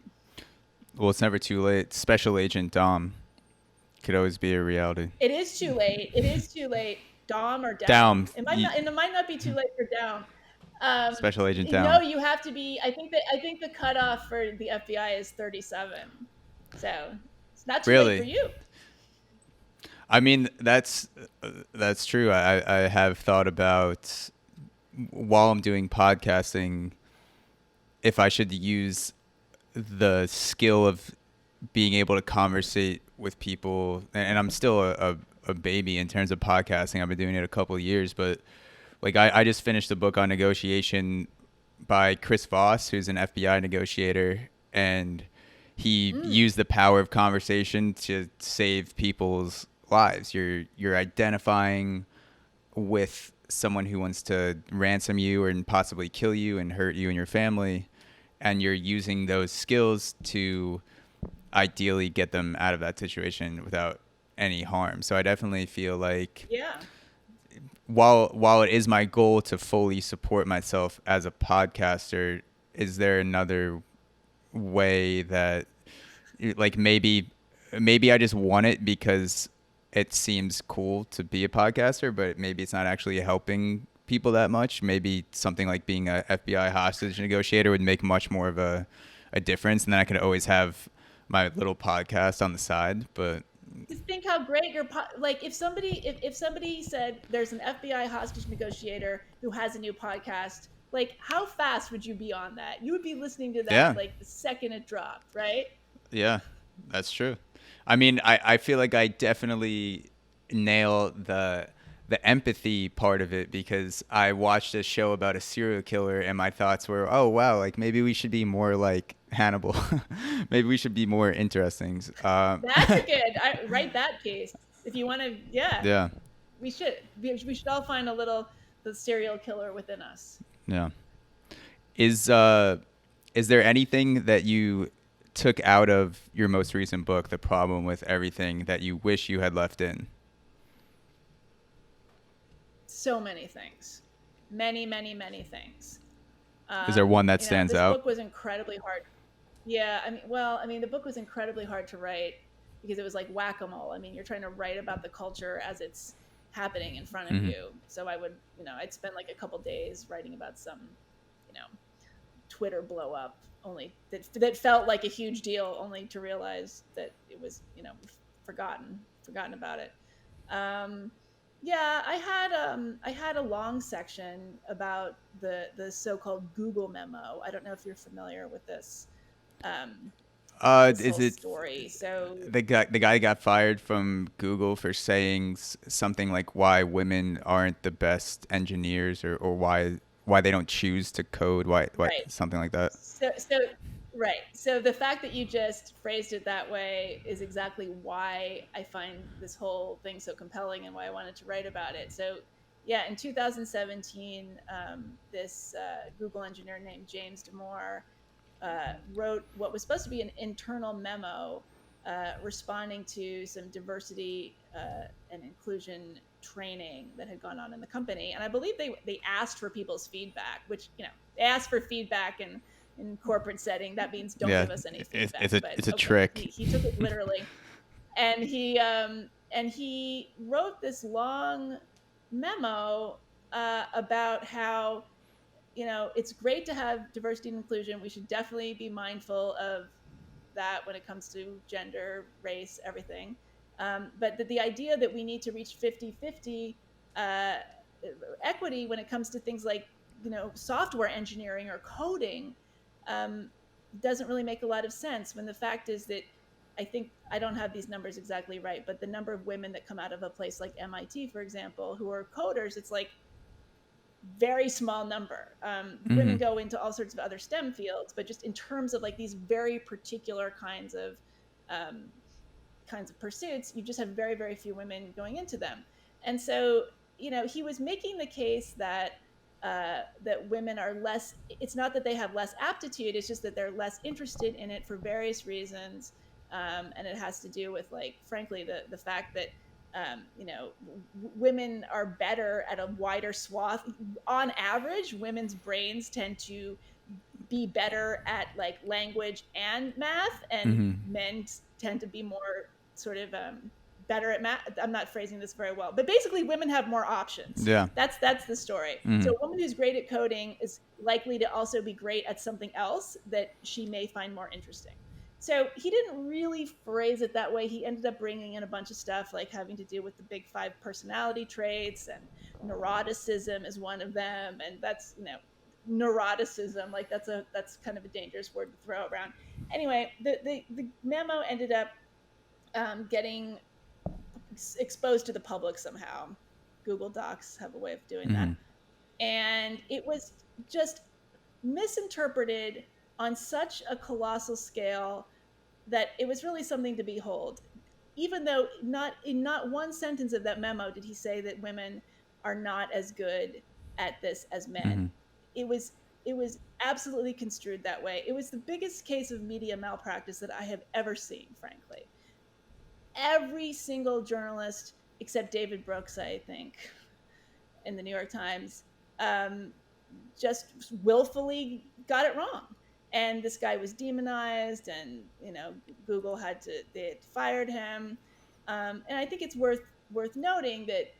Well, it's never too late. Special Agent Dom could always be a reality. It is too late. It is too late. Dom or Down. Down. It might not be too late for Down. Special Agent No, Down. you have to be. I think the cutoff for the FBI is 37. So it's not too late for Really? you. I mean, that's true. I have thought about, while I'm doing podcasting, if I should use the skill of being able to conversate with people. And I'm still a baby in terms of podcasting. I've been doing it a couple of years, but like I just finished a book on negotiation by Chris Voss, who's an FBI negotiator, and he Mm. used the power of conversation to save people's lives. You're identifying with someone who wants to ransom you and possibly kill you and hurt you and your family, and you're using those skills to ideally get them out of that situation without any harm. So I definitely feel like, Yeah. while it is my goal to fully support myself as a podcaster, is there another way that, like, maybe I just want it because it seems cool to be a podcaster, but maybe it's not actually helping people that much. Maybe something like being a FBI hostage negotiator would make much more of a difference, and then I could always have my little podcast on the side. But Just think how great like if somebody said there's an FBI hostage negotiator who has a new podcast, like how fast would you be on that? You would be listening to that yeah, like the second it dropped, right? yeah, that's true. I mean, I feel like I definitely nail the empathy part of it, because I watched a show about a serial killer and my thoughts were, oh wow, like maybe we should be more like Hannibal. Maybe we should be more interesting. That's a good. I write that piece if you want to. Yeah, Yeah, we should all find the serial killer within us. yeah. Is is there anything that you took out of your most recent book, The Problem with Everything, that you wish you had left in? So many things, many things. Is there one that stands This out? book was incredibly hard. Yeah, the book was incredibly hard to write because it was like whack-a-mole. I mean, you're trying to write about the culture as it's happening in front of Hmm. you. So I'd spend like a couple days writing about some, you know, Twitter blow up, only that felt like a huge deal, only to realize that it was, forgotten about it. Um, yeah, I had a long section about the so-called Google memo. I don't know if you're familiar with um, this Is whole it story. So the guy got fired from Google for saying something like why women aren't the best engineers, or why they don't choose to code, why right, something like that? so Right. So the fact that you just phrased it that way is exactly why I find this whole thing so compelling and why I wanted to write about it. So, yeah, in 2017, this Google engineer named James Damore wrote what was supposed to be an internal memo responding to some diversity and inclusion training that had gone on in the company. And I believe they asked for people's feedback, which, they asked for feedback and in corporate setting, that means don't Yeah, give us any it's, feedback. it's a But it's a okay, trick. he took it literally, and he wrote this long memo about how it's great to have diversity and inclusion. We should definitely be mindful of that when it comes to gender, race, everything. But the idea that we need to reach 50-50 uh, equity when it comes to things like, software engineering or coding um, doesn't really make a lot of sense when the fact is that I think I don't have these numbers exactly right, but the number of women that come out of a place like MIT, for example, who are coders, it's like very small number. Women Hmm. go into all sorts of other STEM fields, but just in terms of like these very particular um, kinds of pursuits, you just have very, very few women going into them. And so, he was making the case that that women are less. It's not that they have less aptitude; it's just that they're less interested in it for various reasons, and it has to do with, like, frankly, the fact that women are better at a wider swath. On average, women's brains tend to be better at like language and math, and Hmm. men tend to be more sort of better at math. I'm not phrasing this very well, but basically, women have more options. Yeah. That's the story. So Hmm. a woman who's great at coding is likely to also be great at something else that she may find more interesting. So he didn't really phrase it that way. He ended up bringing in a bunch of stuff like having to do with the big five personality traits, and neuroticism is one of them. And that's, neuroticism, like that's kind of a dangerous word to throw around. Anyway, the memo ended up getting exposed to the public somehow. Google Docs have a way of doing that. Hmm. And it was just misinterpreted on such a colossal scale that it was really something to behold. Even though not one sentence of that memo did he say that women are not as good at this as men. Hmm. It was absolutely construed that way. It was the biggest case of media malpractice that I have ever seen, frankly. Every single journalist except David Brooks, I think, in the New York Times, um, just willfully got it wrong. And this guy was demonized, and Google they had fired him. And I think it's worth noting that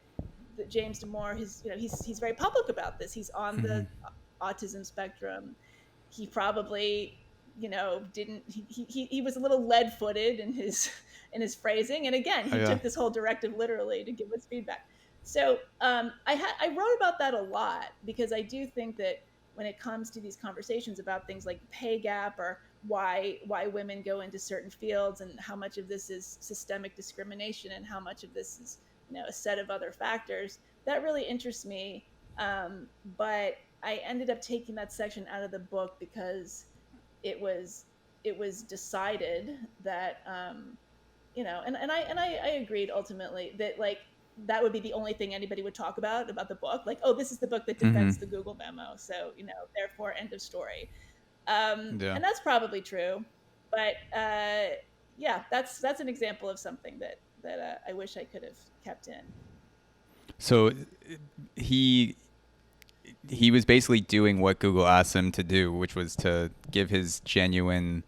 James Damore, he's very public about this. He's on Hmm. the autism spectrum. He probably didn't he was a little lead-footed in his in his phrasing, and again Oh, he yeah. took this whole directive literally to give us feedback. So I wrote about that a lot because I do think that when it comes to these conversations about things like pay gap or why women go into certain fields, and how much of this is systemic discrimination and how much of this is a set of other factors, that really interests me. But I ended up taking that section out of the book because it was it was decided that and I agreed ultimately that, like, that would be the only thing anybody would talk about the book, like, oh, this is the book that Hmm. defends the Google memo, so therefore end of story. Yeah. And that's probably true, but yeah, that's an example of something that I wish I could have kept in. So he he was basically doing what Google asked him to do, which was to give his genuine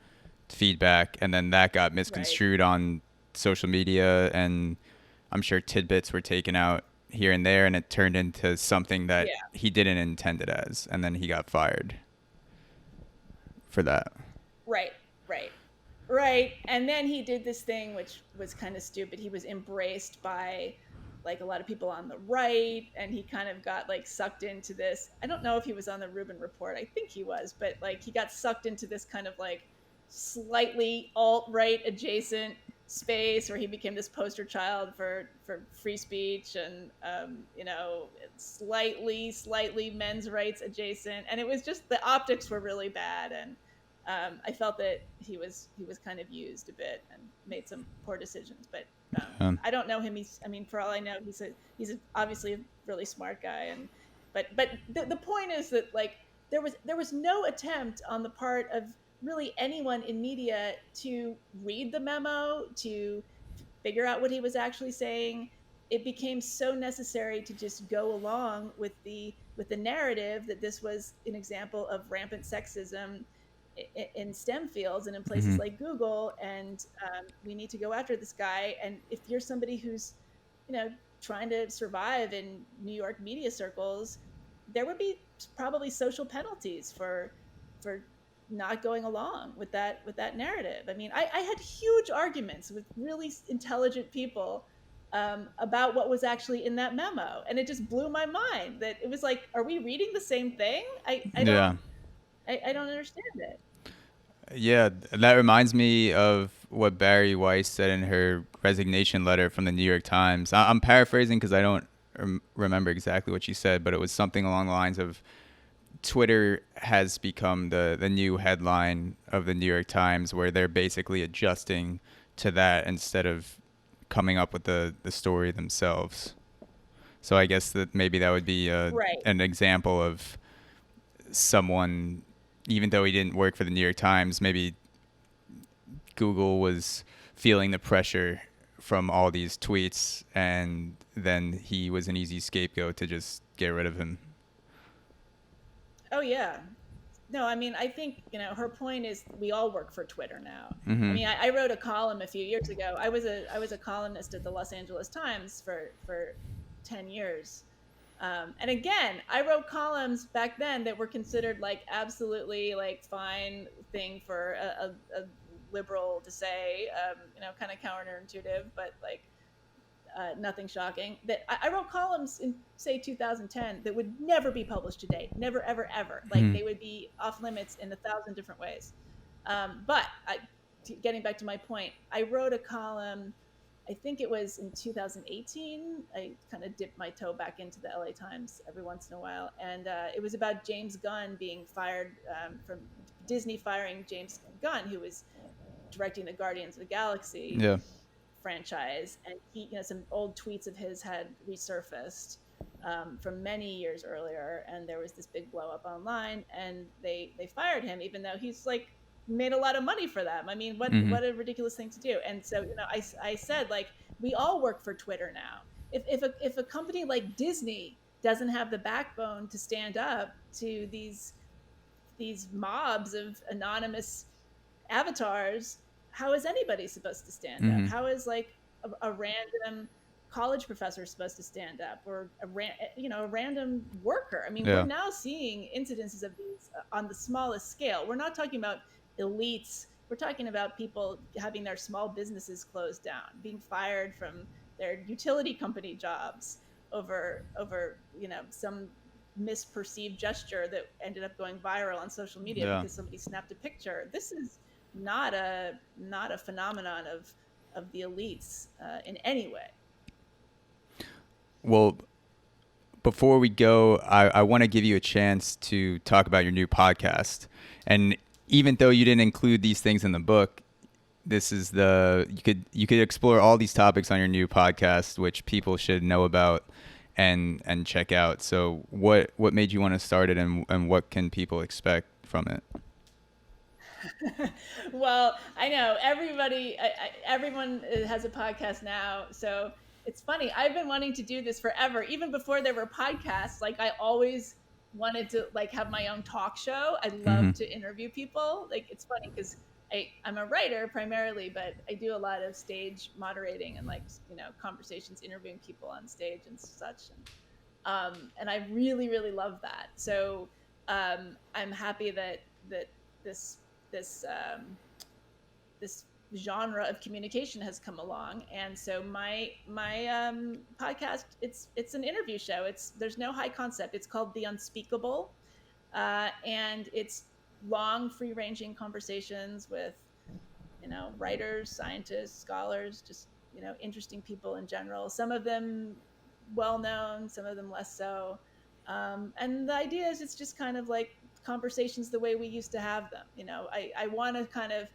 feedback, and then that got Right. misconstrued on social media, and I'm sure tidbits were taken out here and there, and it turned into something that Yeah. he didn't intend it as, and then he got fired for that. Right. Right. Right. And then he did this thing which was kind of stupid. He was embraced by like a lot of people on the right, and he kind of got like sucked into this. I don't know if he was on the Rubin Report. I think he was, but like he got sucked into this kind of like slightly alt-right adjacent space where he became this poster child for free speech, and slightly men's rights adjacent, and it was just the optics were really bad. And I felt that he was kind of used a bit and made some poor decisions. But Um, I don't know him. I mean, for all I know, obviously a really smart guy. And but the point is that like there was no attempt on the part of really anyone in media to read the memo, to figure out what he was actually saying. It became so necessary to just go along with the narrative that this was an example of rampant sexism in STEM fields and in places mhm. like Google, and we need to go after this guy. And if you're somebody who's, you know, trying to survive in New York media circles, there would be probably social penalties for not going along with that narrative. I mean, I had huge arguments with really intelligent people about what was actually in that memo, and it just blew my mind that it was like, are we reading the same thing? Yeah. I don't understand it. Yeah, that reminds me of what Barry Weiss said in her resignation letter from the New York Times. I'm paraphrasing because I don't remember exactly what she said, but it was something along the lines of Twitter has become the new headline of the New York Times, where they're basically adjusting to that instead of coming up with the story themselves. So I guess that maybe that would be Right. an example of someone, even though he didn't work for the New York Times, maybe Google was feeling the pressure from all these tweets, and then he was an easy scapegoat to just get rid of him. Oh yeah. No, I mean, I think, her point is we all work for Twitter now. I Mm-hmm. mean, I wrote a column a few years ago. I was a columnist at the Los Angeles Times for 10 years. And again, I wrote columns back then that were considered like absolutely like fine thing for a liberal to say, kind of counterintuitive, but like nothing shocking. That I wrote columns in say 2010 that would never be published today, never, ever, ever. Like Mm-hmm. they would be off limits in 1,000 different ways. But getting back to my point, I wrote a column. I think it was in 2018. I kind of dipped my toe back into the LA Times every once in a while, and it was about James Gunn being fired from Disney firing James Gunn, who was directing the Guardians of the Galaxy Yeah. franchise. And some old tweets of his had resurfaced from many years earlier, and there was this big blow up online, and they fired him, even though he's like made a lot of money for them. I mean, what Mm-hmm. what a ridiculous thing to do. And so, I said, like, we all work for Twitter now. If a company like Disney doesn't have the backbone to stand up to these mobs of anonymous avatars, how is anybody supposed to stand up? Mm-hmm. How is like a random college professor supposed to stand up, or a random worker? I mean, we're Yeah. now seeing incidences of these on the smallest scale. We're not talking about elites. We're talking about people having their small businesses closed down, being fired from their utility company jobs over some misperceived gesture that ended up going viral on social media Yeah. because somebody snapped a picture. This is not a phenomenon of the elites in any way. Well, before we go, I want to give you a chance to talk about your new podcast. And even though you didn't include these things in the book, this is you could explore all these topics on your new podcast, which people should know about and check out. So what made you want to start it, and what can people expect from it? Well, I know everyone has a podcast now, so it's funny. I've been wanting to do this forever, even before there were podcasts. Like, I always wanted to like have my own talk show. I Mm-hmm. love to interview people. Like, it's funny because I'm a writer primarily, but I do a lot of stage moderating and like conversations, interviewing people on stage and such. And I really really love that. So I'm happy that this this this genre of communication has come along. And so my podcast, it's an interview show. There's no high concept. It's called The Unspeakable, and it's long, free ranging conversations with writers, scientists, scholars, just interesting people in general. Some of them well known, some of them less so. And the idea is it's just kind of like conversations the way we used to have them. I want to kind of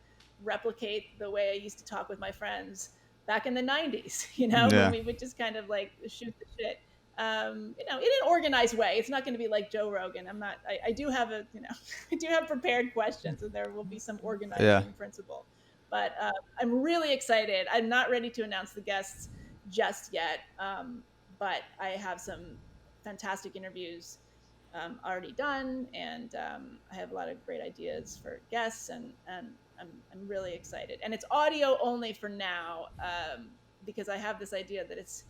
replicate the way I used to talk with my friends back in the 90s, when Yeah. we would just kind of like shoot the shit, in an organized way. It's not going to be like Joe Rogan. I do have I do have prepared questions, and there will be some Yeah. organizing principle. But I'm really excited. I'm not ready to announce the guests just yet, but I have some fantastic interviews already done, and I have a lot of great ideas for guests, and I'm really excited. And it's audio only for now, because I have this idea that it's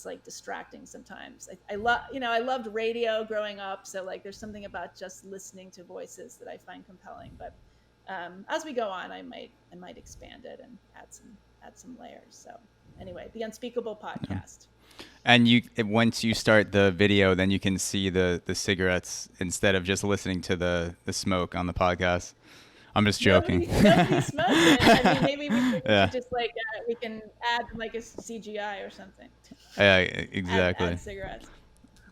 like distracting sometimes. I loved radio growing up, so like there's something about just listening to voices that I find compelling. But as we go on, I might expand it and add some layers. So anyway, the Unspeakable Podcast. And once you start the video, then you can see the cigarettes instead of just listening to the smoke on the podcast. I'm just joking. Nobody smokes it. I mean, maybe we can just like we can add like a CGI or something. Yeah, exactly. Add cigarettes.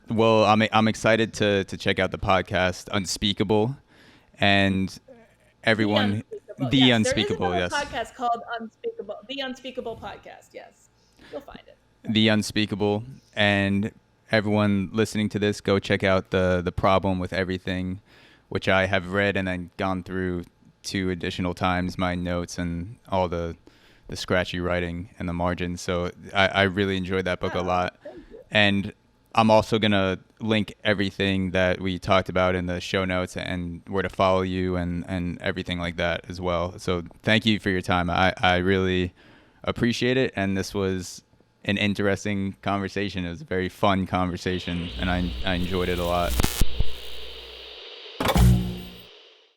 Well, I'm excited to check out the podcast Unspeakable, and everyone. The Unspeakable. There is yes. another podcast called Unspeakable. The Unspeakable Podcast. Yes, you'll find it. The Unspeakable, and everyone listening to this, go check out the Problem with Everything, which I have read and then gone through 2 additional times, my notes and all the scratchy writing and the margins. So I really enjoyed that book a lot. And I'm also going to link everything that we talked about in the show notes and where to follow you and everything like that as well. So thank you for your time. I really appreciate it. And this was an interesting conversation. It was a very fun conversation, and I enjoyed it a lot.